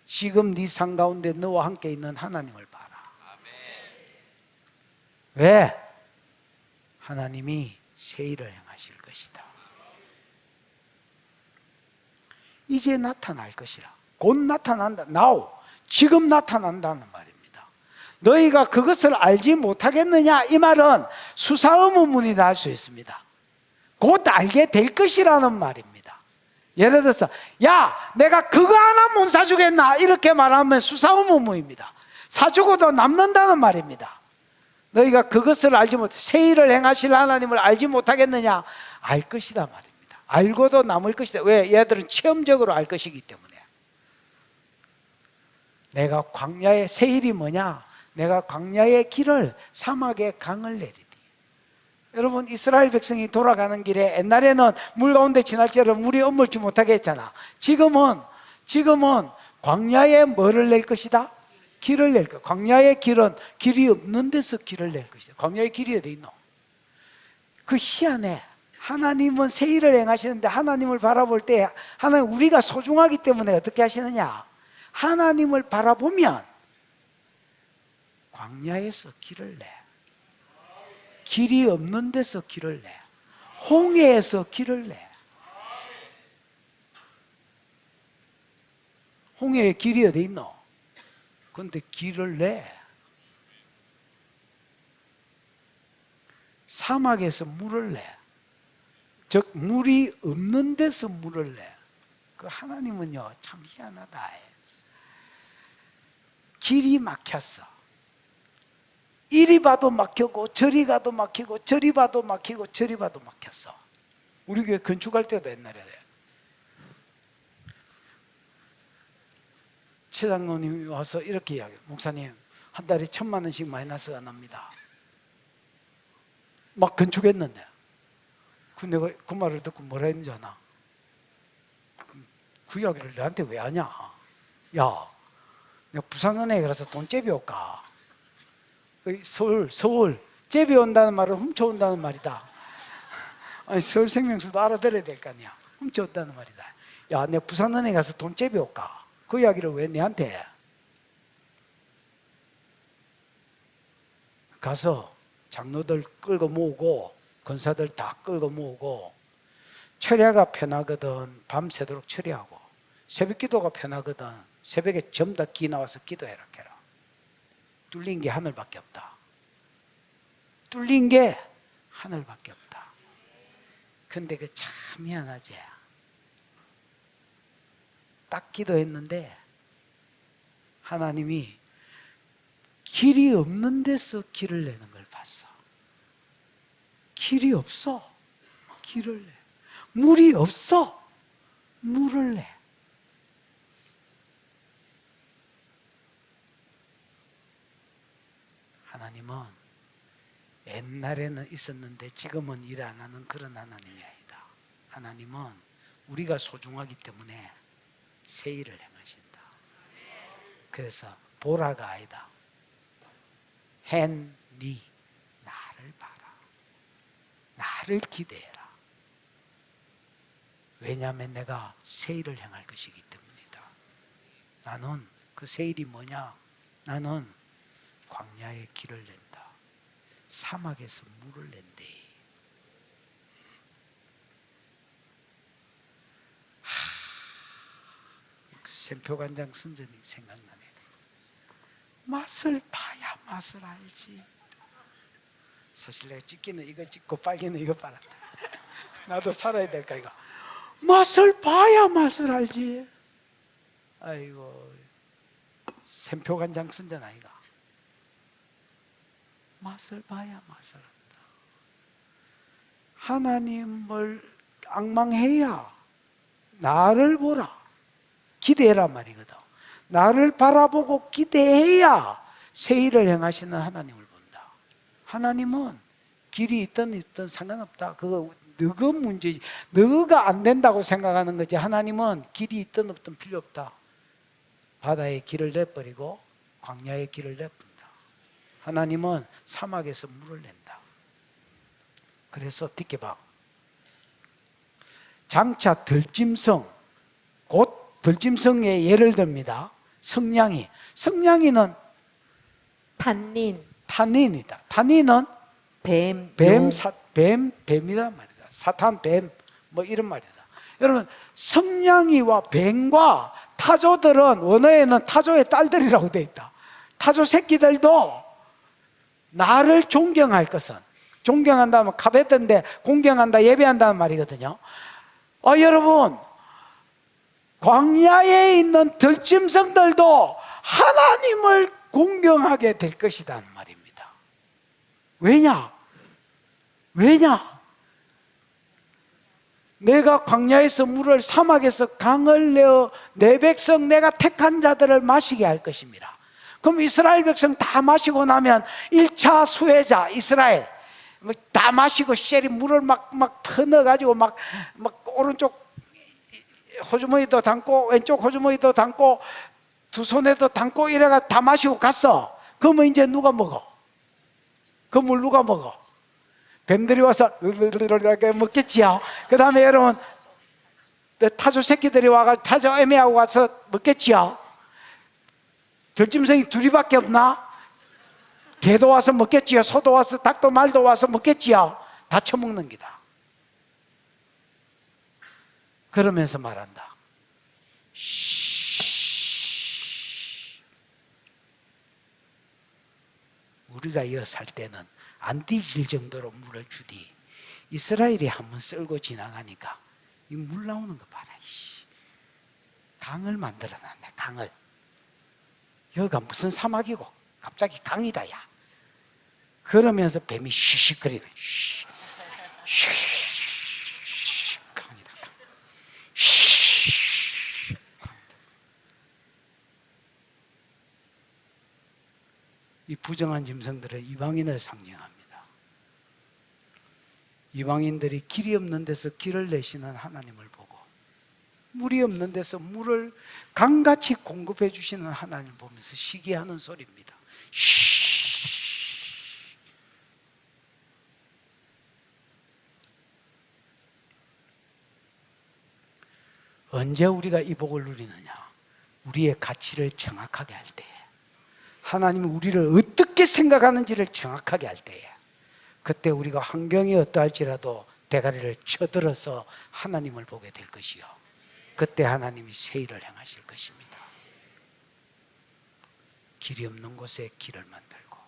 지금 네 삶 가운데 너와 함께 있는 하나님을 봐라. 왜? 하나님이 새 일을 행하실 것이다. 이제 나타날 것이라. 곧 나타난다. Now. 지금 나타난다는 말입니다. 너희가 그것을 알지 못하겠느냐? 이 말은 수사의문문이 날 수 있습니다. 곧 알게 될 것이라는 말입니다. 예를 들어서 야 내가 그거 하나 못 사주겠나 이렇게 말하면 수사의문문입니다. 사주고도 남는다는 말입니다. 너희가 그것을 알지 못해 새 일을 행하실 하나님을 알지 못하겠느냐? 알 것이다 말입니다. 알고도 남을 것이다. 왜? 얘들은 체험적으로 알 것이기 때문에. 내가 광야의 새 일이 뭐냐? 내가 광야의 길을 사막의 강을 내리리. 여러분 이스라엘 백성이 돌아가는 길에 옛날에는 물 가운데 지날처럼 물이 엄물지 못하게 했잖아. 지금은 광야에 뭐를 낼 것이다? 길을 낼 것. 광야의 길은 길이 없는 데서 길을 낼 것이다. 광야의 길이 어디 있노? 그 희한해. 하나님은 새 일을 행하시는데 하나님을 바라볼 때 하나님 우리가 소중하기 때문에 어떻게 하시느냐? 하나님을 바라보면 광야에서 길을 내. 길이 없는 데서 길을 내. 홍해에서 길을 내. 홍해에 길이 어디 있노? 그런데 길을 내. 사막에서 물을 내. 즉 물이 없는 데서 물을 내. 그 하나님은요 참 희한하다. 길이 막혔어. 이리 봐도 막히고 저리 가도 막히고 저리 봐도 막히고 저리 봐도 막혔어. 우리 교회 건축할 때도 옛날에 최 장로님이 와서 이렇게 이야기해요. 목사님 한 달에 1,000만 원씩 마이너스가 납니다. 막 건축했는데 근데 내가 그 말을 듣고 뭐라 했는지 아나? 그 이야기를 내한테 왜 하냐? 야 내가 부산은행에 가서 돈 째비올까? 서울 째비온다는 말은 훔쳐온다는 말이다. 아니 서울 생명수도 알아들어야 될 거 아니야. 훔쳐온다는 말이다. 야 내가 부산은행에 가서 돈 째비올까? 그 이야기를 왜 내한테 해? 가서 장로들 끌고 모으고 권사들 다 끌고 모으고 철야가 편하거든 밤새도록 철야하고 새벽 기도가 편하거든 새벽에 전부 다 기 나와서 기도해라 해라. 뚫린 게 하늘밖에 없다. 뚫린 게 하늘밖에 없다. 근데 그 참 미안하지. 딱 기도했는데 하나님이 길이 없는 데서 길을 내는 걸 봤어. 길이 없어. 길을 내. 물이 없어. 물을 내. 하나님은 옛날에는 있었는데 지금은 일 안 하는 그런 하나님이 아니다. 하나님은 우리가 소중하기 때문에 새 일을 행하신다. 그래서 보라가 아니다. 니 나를 봐라. 나를 기대해라. 왜냐하면 내가 새 일을 행할 것이기 때문이다. 나는 그 새 일이 뭐냐? 나는 광야에 길을 낸다. 사막에서 물을 낸대. 샘표관장 선전이 생각나네. 맛을 봐야 맛을 알지. 사실 내가 찍기는 이거 찍고 빨기는 이거 빨았다. 나도 살아야 될까 이거. 맛을 봐야 맛을 알지. 아이고, 샘표간장 쓴잖아 이거. 맛을 봐야 맛을 안다. 하나님을 앙망해야 나를 보라 기대해란 말이거든. 나를 바라보고 기대해야 새 일을 행하시는 하나님을 본다. 하나님은 길이 있든 상관없다. 그거 너가 문제지. 너가 안 된다고 생각하는 거지. 하나님은 길이 있든 없든 필요 없다. 바다의 길을 내버리고 광야의 길을 내본다. 하나님은 사막에서 물을 낸다. 그래서 듣게 봐. 장차 들짐승, 곧 들짐승의 예를 듭니다. 성냥이는 탄닌이다. 탄닌은 뱀이란 말이다. 사탄, 뱀, 뭐 이런 말이다. 여러분, 성냥이와 뱀과 타조들은 원어에는 타조의 딸들이라고 되어 있다. 타조 새끼들도 나를 존경할 것은, 존경한다면 카베트인데 공경한다, 예배한다는 말이거든요. 여러분, 광야에 있는 들짐승들도 하나님을 공경하게 될 것이라는 말입니다. 왜냐? 내가 광야에서 물을, 사막에서 강을 내어 내 백성 내가 택한 자들을 마시게 할 것입니다. 그럼 이스라엘 백성 다 마시고 나면 1차 수혜자 이스라엘 다 마시고 쉐리 물을 막 터넣어가지고 막 오른쪽 호주머니도 담고 왼쪽 호주머니도 담고 두 손에도 담고 이래가 다 마시고 갔어. 그러면 이제 누가 먹어? 그 물 누가 먹어? 뱀들이 와서 먹겠지요. 그 다음에 여러분 타조 새끼들이 와가지고 타조 애매하고 와서 먹겠지요. 들짐승이 둘이밖에 없나? 개도 와서 먹겠지요. 소도 와서, 닭도 말도 와서 먹겠지요. 다 처먹는 기다. 그러면서 말한다. 우리가 이어 살 때는 안 뒤질 정도로 물을 주디. 이스라엘이 한번 쓸고 지나가니까 이 물 나오는 거 봐라. 강을 만들어놨네. 강을. 여기가 무슨 사막이고 갑자기 강이다 야. 그러면서 뱀이 쉬쉬거리네. 강이다. 이 부정한 짐승들은 이방인을 상징합니다. 이방인들이 길이 없는 데서 길을 내시는 하나님을 보고 물이 없는 데서 물을 강같이 공급해 주시는 하나님을 보면서 시기하는 소리입니다. 언제 우리가 이 복을 누리느냐? 우리의 가치를 정확하게 할 때에, 하나님이 우리를 어떻게 생각하는지를 정확하게 할 때에, 그때 우리가 환경이 어떠할지라도 대가리를 쳐들어서 하나님을 보게 될 것이요, 그때 하나님이 새 일을 행하실 것입니다. 길이 없는 곳에 길을 만들고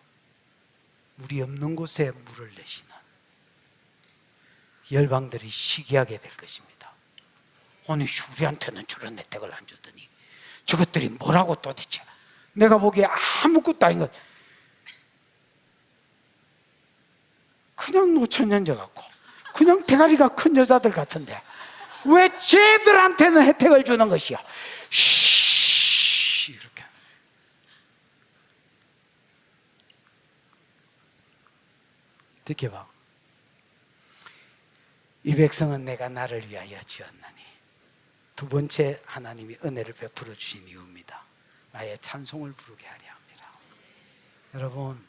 물이 없는 곳에 물을 내시는 열방들이 시기하게 될 것입니다. 아니 우리한테는 저런 혜택을 안 주더니 저것들이 뭐라고 도대체, 내가 보기에 아무것도 아닌 것, 그냥 노처녀 같고 그냥 대가리가 큰 여자들 같은데 왜 쟤들한테는 혜택을 주는 것이야? 이렇게. 듣게 봐. 이 백성은 내가 나를 위하여 지었나니. 두 번째 하나님이 은혜를 베풀어 주신 이유입니다. 나의 찬송을 부르게 하려 합니다. 여러분,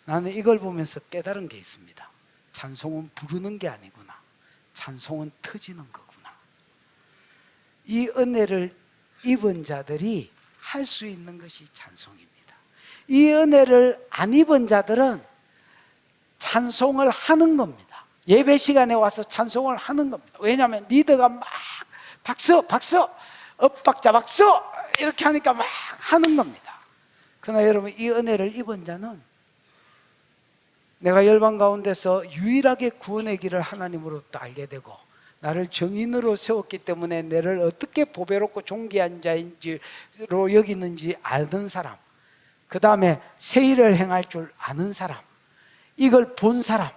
나는 이걸 보면서 깨달은 게 있습니다. 찬송은 부르는 게 아니구나. 찬송은 터지는 거구나. 이 은혜를 입은 자들이 할 수 있는 것이 찬송입니다. 이 은혜를 안 입은 자들은 찬송을 하는 겁니다. 예배 시간에 와서 찬송을 하는 겁니다. 왜냐하면 리더가 막 박수 엇박자 박수 이렇게 하니까 막 하는 겁니다. 그러나 여러분, 이 은혜를 입은 자는 내가 열방 가운데서 유일하게 구원의 길을 하나님으로부터 알게 되고 나를 증인으로 세웠기 때문에 나를 어떻게 보배롭고 존귀한 자인지로 여기는지 아는 사람, 그 다음에 새 일을 행할 줄 아는 사람, 이걸 본 사람,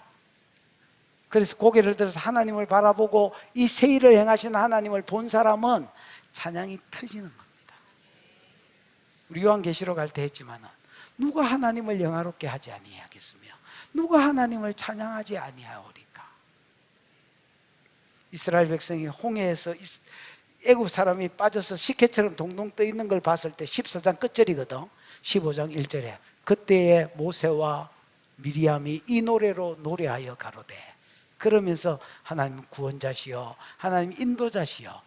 그래서 고개를 들어서 하나님을 바라보고 이 새 일을 행하시는 하나님을 본 사람은 찬양이 터지는 겁니다. 우리 요한계시록 할 때 했지만은 누가 하나님을 영화롭게 하지 아니하겠으며 누가 하나님을 찬양하지 아니하오리까. 이스라엘 백성이 홍해에서 애굽 사람이 빠져서 식혜처럼 동동 떠 있는 걸 봤을 때 14장 끝절이거든. 15장 1절에 그때에 모세와 미리암이 이 노래로 노래하여 가로되, 그러면서 하나님 구원자시여 하나님 인도자시여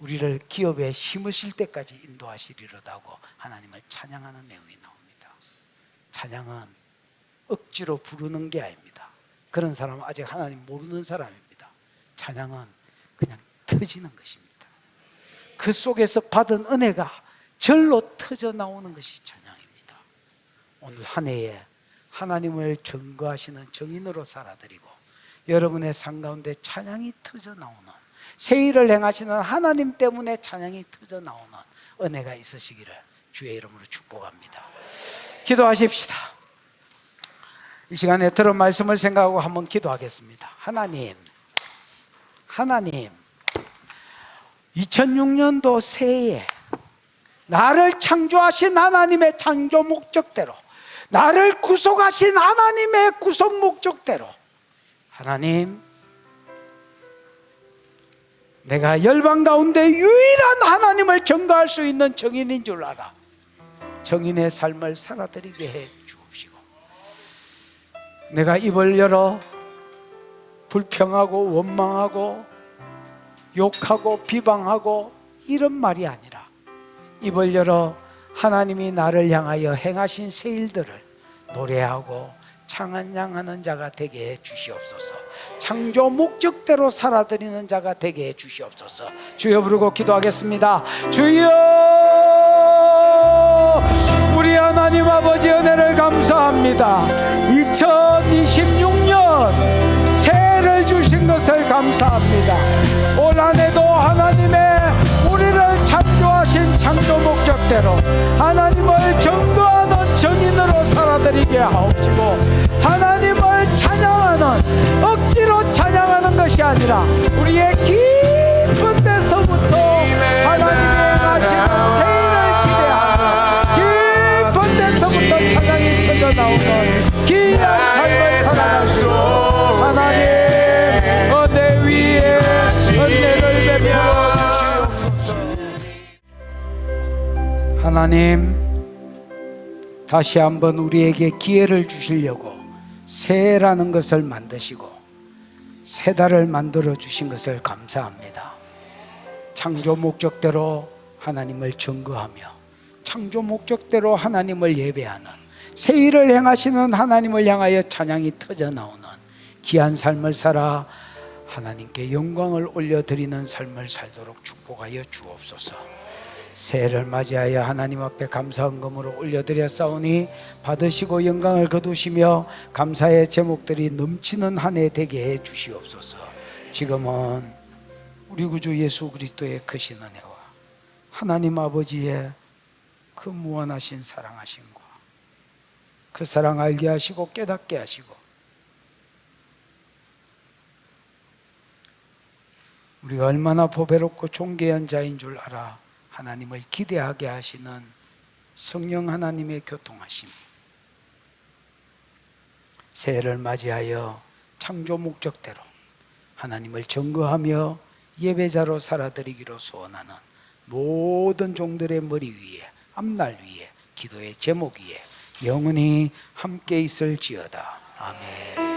우리를 기업에 심으실 때까지 인도하시리로다고 하나님을 찬양하는 내용이 나옵니다. 찬양은 억지로 부르는 게 아닙니다. 그런 사람은 아직 하나님 모르는 사람입니다. 찬양은 그냥 터지는 것입니다. 그 속에서 받은 은혜가 절로 터져 나오는 것이 찬양입니다. 오늘 한 해에 하나님을 증거하시는 증인으로 살아드리고 여러분의 삶 가운데 찬양이 터져 나오는, 새 일을 행하시는 하나님 때문에 찬양이 터져 나오는 은혜가 있으시기를 주의 이름으로 축복합니다. 기도하십시다. 이 시간에 들은 말씀을 생각하고 한번 기도하겠습니다. 하나님 2006년도 새해에 나를 창조하신 하나님의 창조 목적대로, 나를 구속하신 하나님의 구속 목적대로, 하나님, 내가 열방 가운데 유일한 하나님을 증거할 수 있는 증인인 줄 알아 증인의 삶을 살아드리게 해 주옵시고, 내가 입을 열어 불평하고 원망하고 욕하고 비방하고 이런 말이 아니라 입을 열어 하나님이 나를 향하여 행하신 새 일들을 노래하고 찬양하는 자가 되게 해 주시옵소서. 창조 목적대로 살아드리는 자가 되게 해 주시옵소서. 주여 부르고 기도하겠습니다. 주여, 우리 하나님 아버지 은혜를 감사합니다. 2026년 새해를 주신 것을 감사합니다. 올 한 해도 하나님의 우리를 창조하신 창조 목적대로 하나님을 증거하는 증인으로 살아드리게 하옵시고, 하나님을 찬양하는, 억지로 찬양하는 것이 아니라 우리의 깊은 데서부터 하나님의 하시는 새해를 기대하는 깊은 데서부터 찬양이 터져나오는 귀한 삶을 살아가시고, 하나님 은혜 위에 은혜를 베풀어 주시옵소서. 하나님, 다시 한번 우리에게 기회를 주시려고 새해라는 것을 만드시고 새 달을 만들어 주신 것을 감사합니다. 창조 목적대로 하나님을 증거하며 창조 목적대로 하나님을 예배하는, 새 일을 행하시는 하나님을 향하여 찬양이 터져 나오는 귀한 삶을 살아 하나님께 영광을 올려드리는 삶을 살도록 축복하여 주옵소서. 새해를 맞이하여 하나님 앞에 감사 헌금으로 올려드렸사오니 받으시고 영광을 거두시며 감사의 제목들이 넘치는 한 해 되게 해 주시옵소서. 지금은 우리 구주 예수 그리스도의 크신 은혜와 하나님 아버지의 그 무한하신 사랑하심과 그 사랑 알게 하시고 깨닫게 하시고 우리가 얼마나 보배롭고 존귀한 자인 줄 알아 하나님을 기대하게 하시는 성령 하나님의 교통하심, 새해를 맞이하여 창조 목적대로 하나님을 증거하며 예배자로 살아드리기로 소원하는 모든 종들의 머리 위에, 앞날 위에, 기도의 제목 위에 영원히 함께 있을지어다. 아멘.